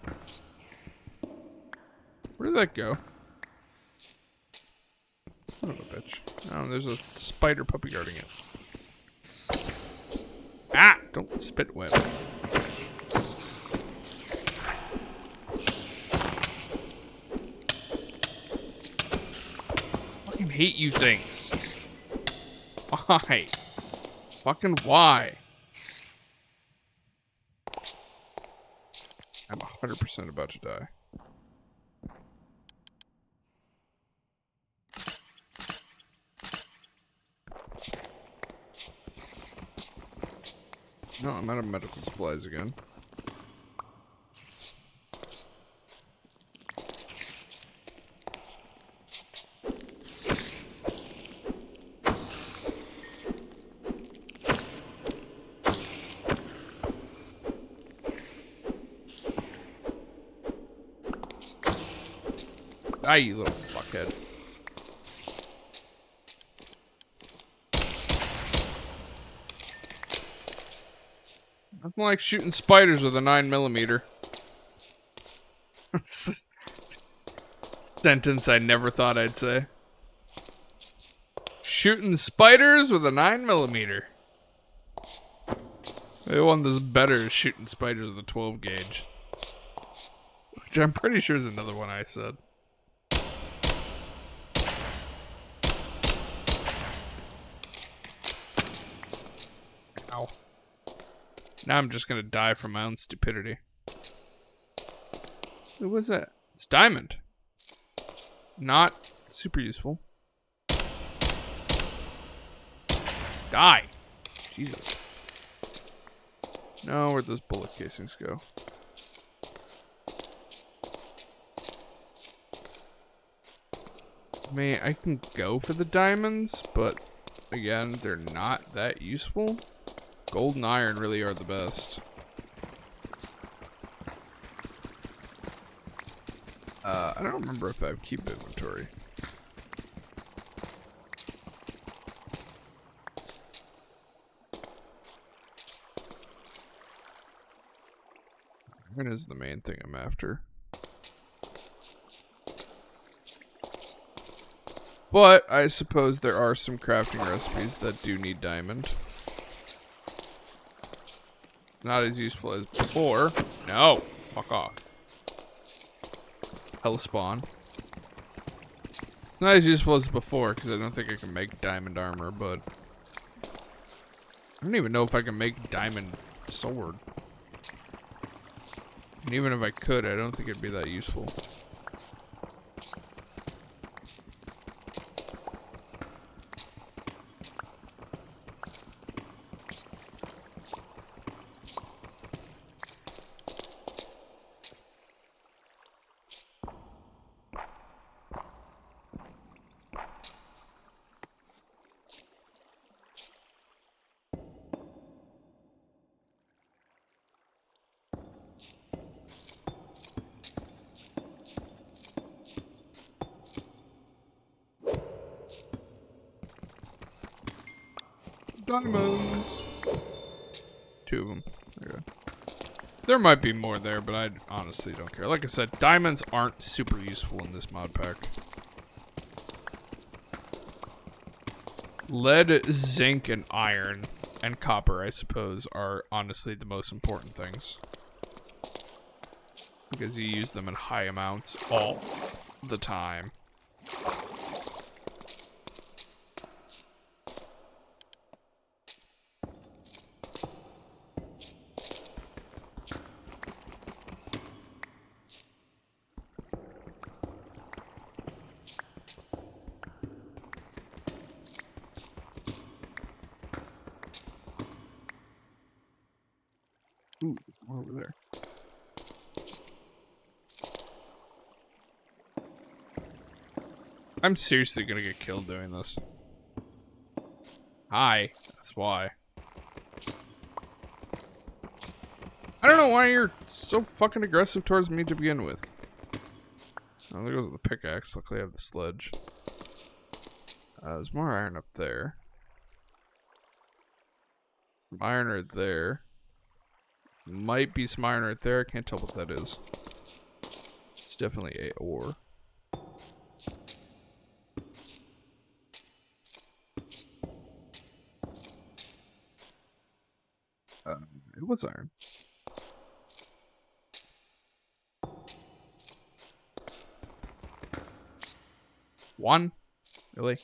Speaker 1: Where did that go? Son of a bitch. Oh, there's a spider puppy guarding it. Ah! Don't spit web. Fucking hate you things. Why? Fucking why? I'm 100% about to die. No, I'm out of medical supplies again. Ah, you little fuckhead. Nothing like shooting spiders with a 9mm. Sentence I never thought I'd say. Shooting spiders with a 9mm. The one that's better is shooting spiders with a 12 gauge. Which I'm pretty sure is another one I said. Ow. Now I'm just gonna die from my own stupidity. What was that? It's diamond. Not super useful. Die. Jesus. No, where'd those bullet casings go? I mean, I can go for the diamonds, but again, they're not that useful. Gold and iron really are the best. I don't remember if I have keep inventory. Iron is the main thing I'm after. But I suppose there are some crafting recipes that do need diamond. Not as useful as before. No! Fuck off. Hell spawn. Not as useful as before, because I don't think I can make diamond armor, but... I don't even know if I can make diamond sword. And even if I could, I don't think it'd be that useful. Diamonds. 2 of them. Okay. There might be more there, but I honestly don't care. Like I said, diamonds aren't super useful in this mod pack. Lead, zinc, and iron, and copper, I suppose, are honestly the most important things. Because you use them in high amounts all the time. over there. I'm seriously gonna get killed doing this. Hi, that's why. I don't know why you're so fucking aggressive towards me to begin with. Oh, there goes the pickaxe. Luckily I have the sledge. There's more iron up there. Some iron right there. Might be some iron right there. I can't tell what that is. It's definitely a ore. It was iron. One? Really?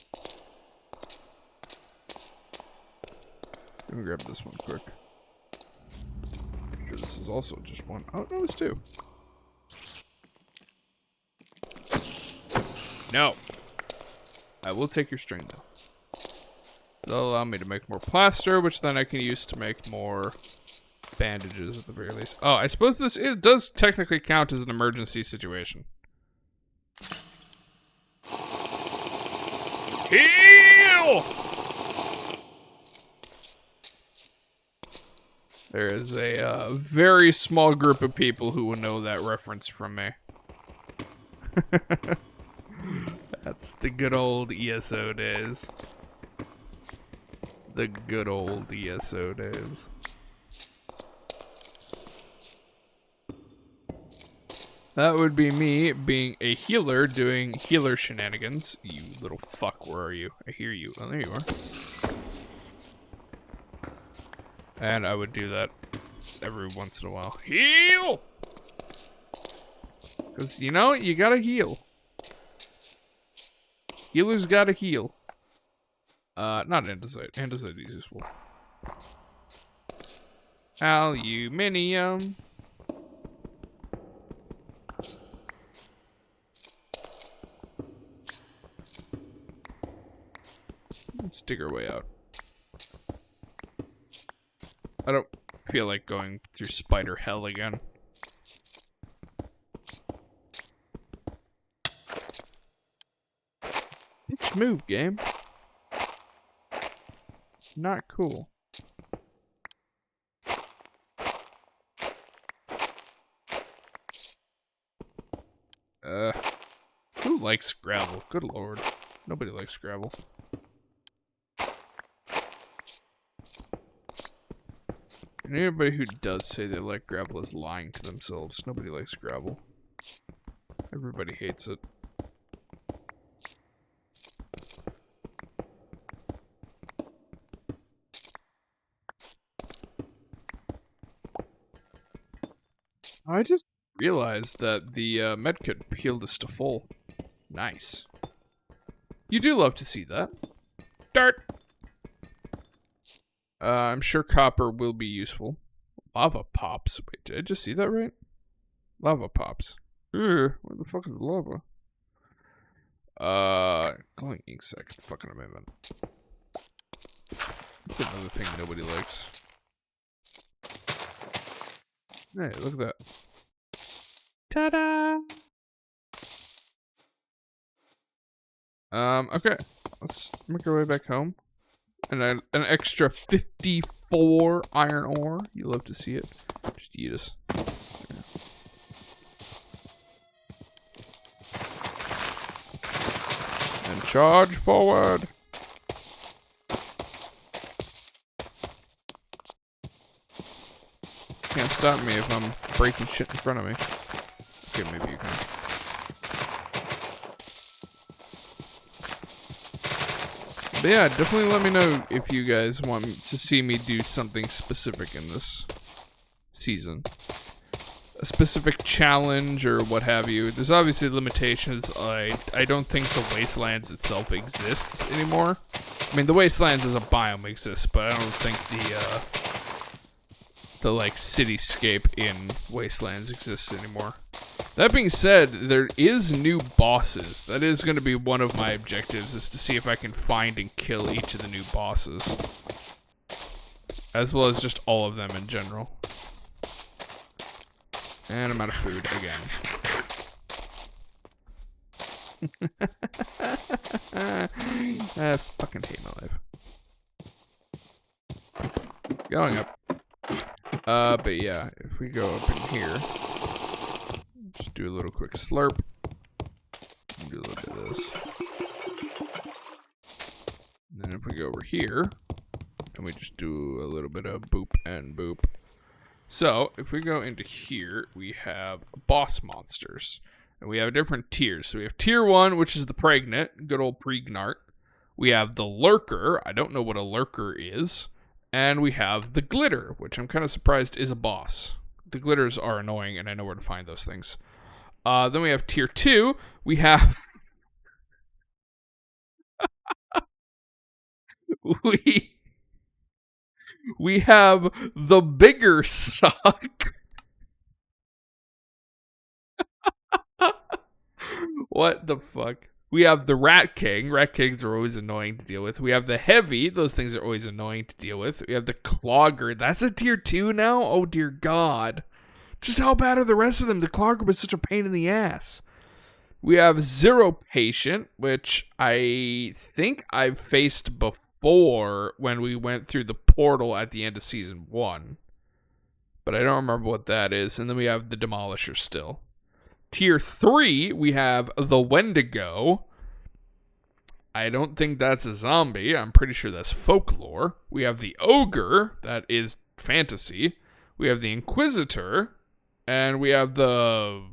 Speaker 1: Let me grab this one quick. I'm sure this is also just one. Oh, no, it's two. No. I will take your string, though. That'll allow me to make more plaster, which then I can use to make more bandages at the very least. Oh, I suppose this does technically count as an emergency situation. Heal! There is a very small group of people who will know that reference from me. That's the good old ESO days. The good old ESO days. That would be me being a healer doing healer shenanigans. You little fuck, where are you? I hear you. Oh, there you are. And I would do that every once in a while. Heal! Because, you know, you gotta heal. Healers gotta heal. Not andesite. Andesite is useful. Aluminium. Let's dig our way out. I don't feel like going through spider hell again. Bitch, move, game. Not cool. Who likes gravel? Good lord. Nobody likes gravel. And anybody who does say they like gravel is lying to themselves. Nobody likes gravel. Everybody hates it. I just realized that the medkit healed us to full. Nice. You do love to see that. Dart! I'm sure copper will be useful. Lava pops. Wait, did I just see that right? Lava pops. Where the fuck is the lava? Glowing ink sac. Fucking amendment. That's another thing nobody likes. Hey, look at that. Ta-da! Okay. Let's make our way back home. And an extra 54 iron ore. You love to see it. Just eat us. And charge forward. Can't stop me if I'm breaking shit in front of me. Okay, maybe you can. But yeah, definitely let me know if you guys want to see me do something specific in this season. A specific challenge or what have you. There's obviously limitations. I don't think the Wastelands itself exists anymore. I mean, the Wastelands as a biome exists, but I don't think the like cityscape in Wastelands exists anymore. That being said, there is new bosses. That is going to be one of my objectives, is to see if I can find and kill each of the new bosses. As well as just all of them in general. And I'm out of food again. I fucking hate my life. Going up. But yeah, if we go up in here, just do a little quick slurp. Do a little bit of this. And then if we go over here, and we just do a little bit of boop and boop. So, if we go into here, we have boss monsters. And we have different tiers. So we have tier 1, which is the pregnant, good old Pregnart. We have the lurker. I don't know what a lurker is. And we have the glitter, which I'm kind of surprised is a boss. The glitters are annoying, and I know where to find those things. Then we have tier 2. We have... we have the bigger suck. What the fuck? We have the Rat King. Rat Kings are always annoying to deal with. We have the Heavy. Those things are always annoying to deal with. We have the Clogger. That's a tier 2 now? Oh, dear God. Just how bad are the rest of them? The Clogger was such a pain in the ass. We have Zero Patient, which I think I've faced before when we went through the portal at the end of Season 1. But I don't remember what that is. And then we have the Demolisher still. Tier 3, we have the Wendigo. I don't think that's a zombie. I'm pretty sure that's folklore. We have the Ogre. That is fantasy. We have the Inquisitor. And we have the...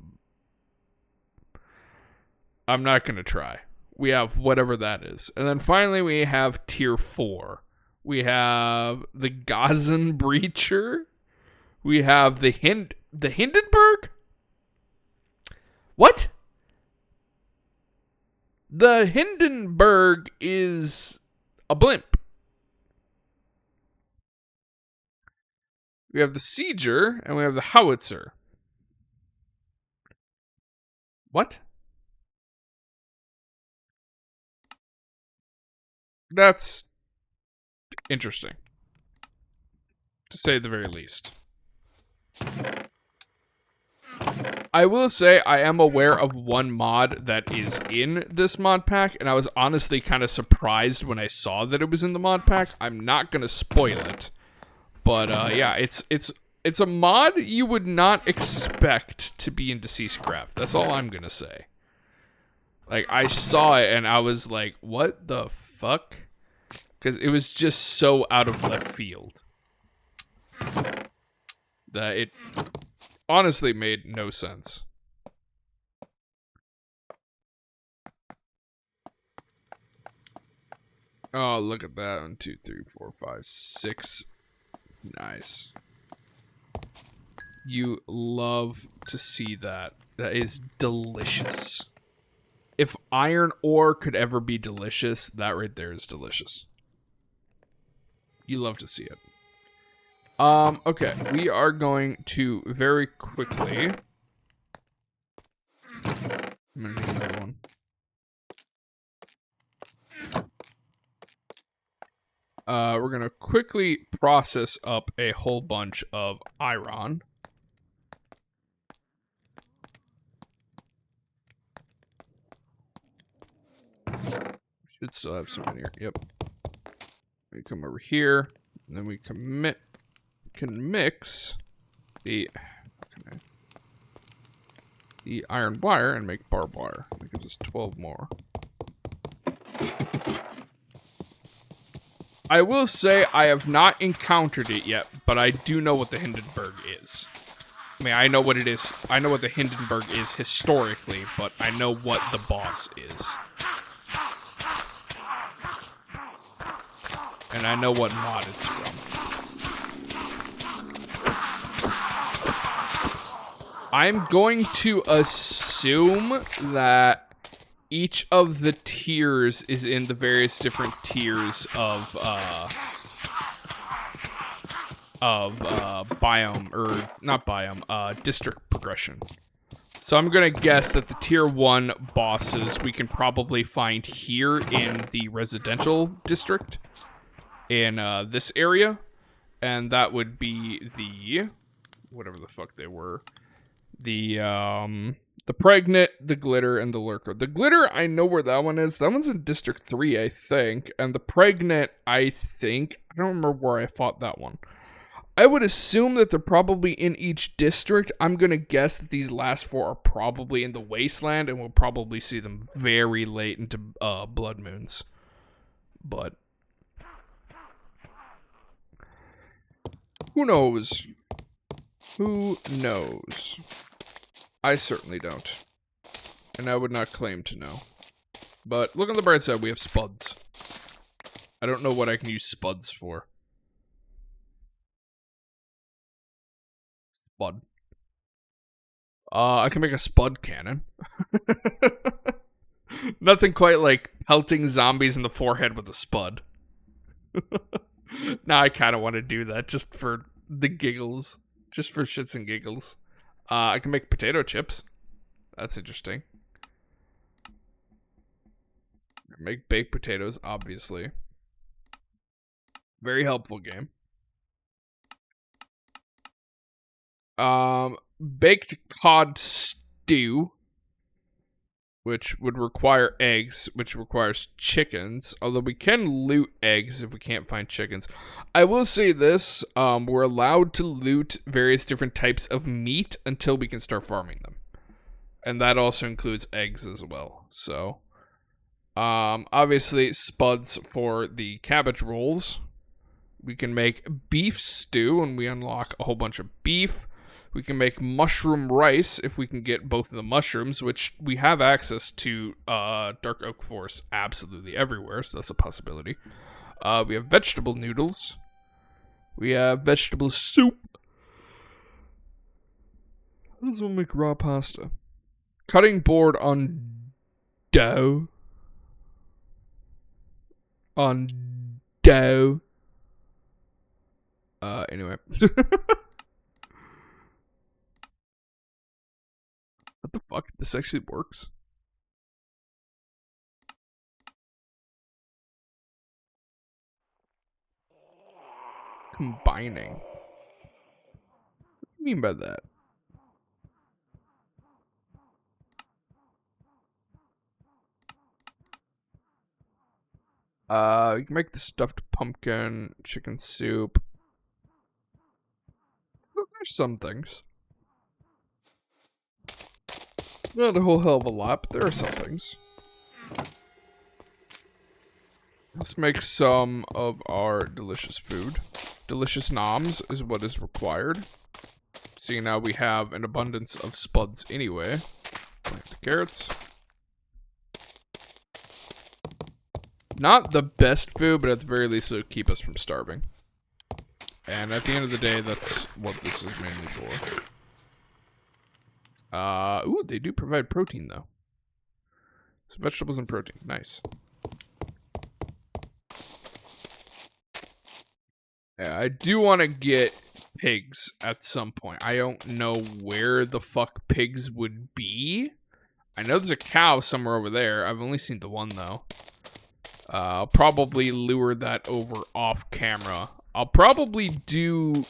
Speaker 1: I'm not going to try. We have whatever that is. And then finally we have tier 4. We have the Gazan Breacher. We have the Hindenburg? What? The Hindenburg is a blimp. We have the Sieger, and we have the Howitzer. What? That's interesting, to say the very least. I will say I am aware of one mod that is in this mod pack, and I was honestly kind of surprised when I saw that it was in the mod pack. I'm not going to spoil it, but yeah, it's a mod you would not expect to be in DeceasedCraft. That's all I'm going to say. Like, I saw it and I was like, what the fuck? Because it was just so out of left field that it honestly made no sense. Oh, look at that. 1, 2, 3, 4, 5, 6. Nice. You love to see that. That is delicious. If iron ore could ever be delicious, that right there is delicious. You love to see it. Okay, we are going to very quickly... I'm gonna need another one. We're gonna quickly process up a whole bunch of iron. Should still have some in here. Yep. We come over here, and then we can mix the iron wire and make barbed wire. That gives us 12 more. I will say I have not encountered it yet, but I do know what the Hindenburg is. I mean, I know what it is. I know what the Hindenburg is historically, but I know what the boss is. And I know what mod it's from. I'm going to assume that each of the tiers is in the various different tiers of biome, or not biome, district progression. So I'm gonna guess that the tier 1 bosses we can probably find here in the residential district in this area, and that would be the whatever the fuck they were. The pregnant, the glitter, and the lurker. The glitter, I know where that one is. That one's in District 3, I think. And the pregnant, I don't remember where I fought that one. I would assume that they're probably in each district. I'm going to guess that these last 4 are probably in the Wasteland, and we'll probably see them very late into Blood Moons. But who knows? Who knows? I certainly don't. And I would not claim to know. But look on the bright side, we have spuds. I don't know what I can use spuds for. Spud. I can make a spud cannon. Nothing quite like pelting zombies in the forehead with a spud. Now I kind of want to do that just for the giggles. Just for shits and giggles. I can make potato chips. That's interesting. Make baked potatoes, obviously. Very helpful game. Baked cod stew, which would require eggs, which requires chickens. Although we can loot eggs if we can't find chickens. I will say this, we're allowed to loot various different types of meat until we can start farming them. And that also includes eggs as well. So, obviously spuds for the cabbage rolls. We can make beef stew and we unlock a whole bunch of beef. We can make mushroom rice if we can get both of the mushrooms, which we have access to Dark Oak Forest absolutely everywhere, so that's a possibility. We have vegetable noodles. We have vegetable soup. How does one make raw pasta? Cutting board on dough. On dough. Anyway. What the fuck? This actually works? Combining. What do you mean by that? You can make the stuffed pumpkin, chicken soup. There's some things. Not a whole hell of a lot, but there are some things. Let's make some of our delicious food. Delicious noms is what is required. See, now we have an abundance of spuds anyway. Plant the carrots. Not the best food, but at the very least it'll keep us from starving. And at the end of the day, that's what this is mainly for. Ooh, they do provide protein, though. So vegetables and protein. Nice. Yeah, I do want to get pigs at some point. I don't know where the fuck pigs would be. I know there's a cow somewhere over there. I've only seen the one, though. I'll probably lure that over off camera. I'll probably do...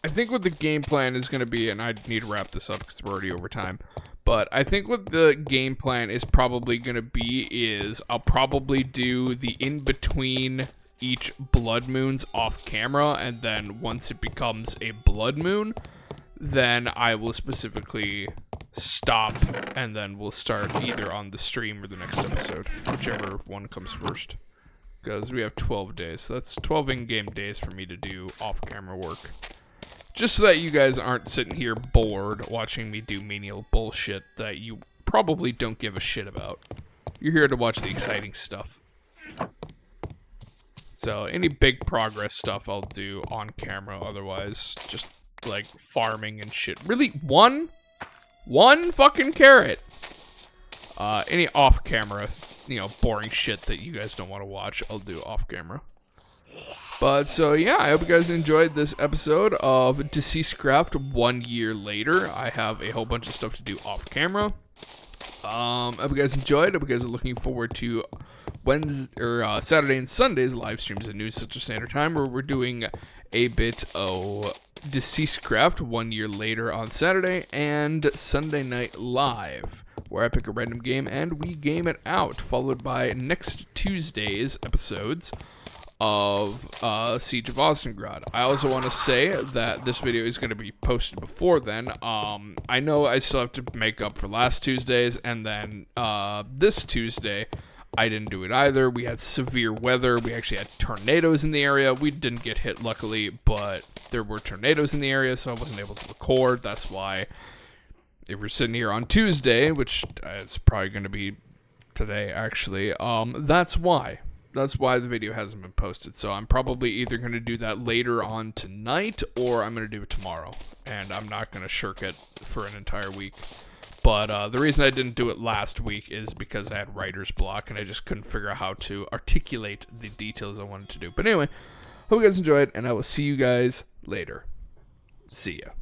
Speaker 1: I think what the game plan is going to be, and I need to wrap this up because we're already over time, but I think what the game plan is probably going to be is I'll probably do the in-between each blood moons off camera, and then once it becomes a blood moon, then I will specifically stop, and then we'll start either on the stream or the next episode, whichever one comes first. Because we have 12 days, so that's 12 in-game days for me to do off-camera work. Just so that you guys aren't sitting here bored watching me do menial bullshit that you probably don't give a shit about. You're here to watch the exciting stuff. So any big progress stuff I'll do on camera, otherwise just like farming and shit. Really, one fucking carrot. Any off camera, boring shit that you guys don't want to watch, I'll do off camera. But so yeah, I hope you guys enjoyed this episode of DeceasedCraft 1 year later. I have a whole bunch of stuff to do off camera. I hope you guys enjoyed. I hope you guys are looking forward to Saturday and Sunday's live streams at noon Central Standard Time, where we're doing a bit of DeceasedCraft 1 year later on Saturday, and Sunday Night Live, where I pick a random game and we game it out, followed by next Tuesday's episodes of Siege of Ostengrad. I also want to say that this video is going to be posted before then. I know I still have to make up for last Tuesday's, and then this Tuesday I didn't do it either. We had severe weather. We actually had tornadoes in the area. We didn't get hit, luckily, but there were tornadoes in the area, so I wasn't able to record. That's why if we're sitting here on Tuesday, which is probably going to be today, actually, that's why. That's why the video hasn't been posted. So I'm probably either going to do that later on tonight, or I'm going to do it tomorrow. And I'm not going to shirk it for an entire week. But the reason I didn't do it last week is because I had writer's block, and I just couldn't figure out how to articulate the details I wanted to do. But anyway, hope you guys enjoyed, and I will see you guys later. See ya.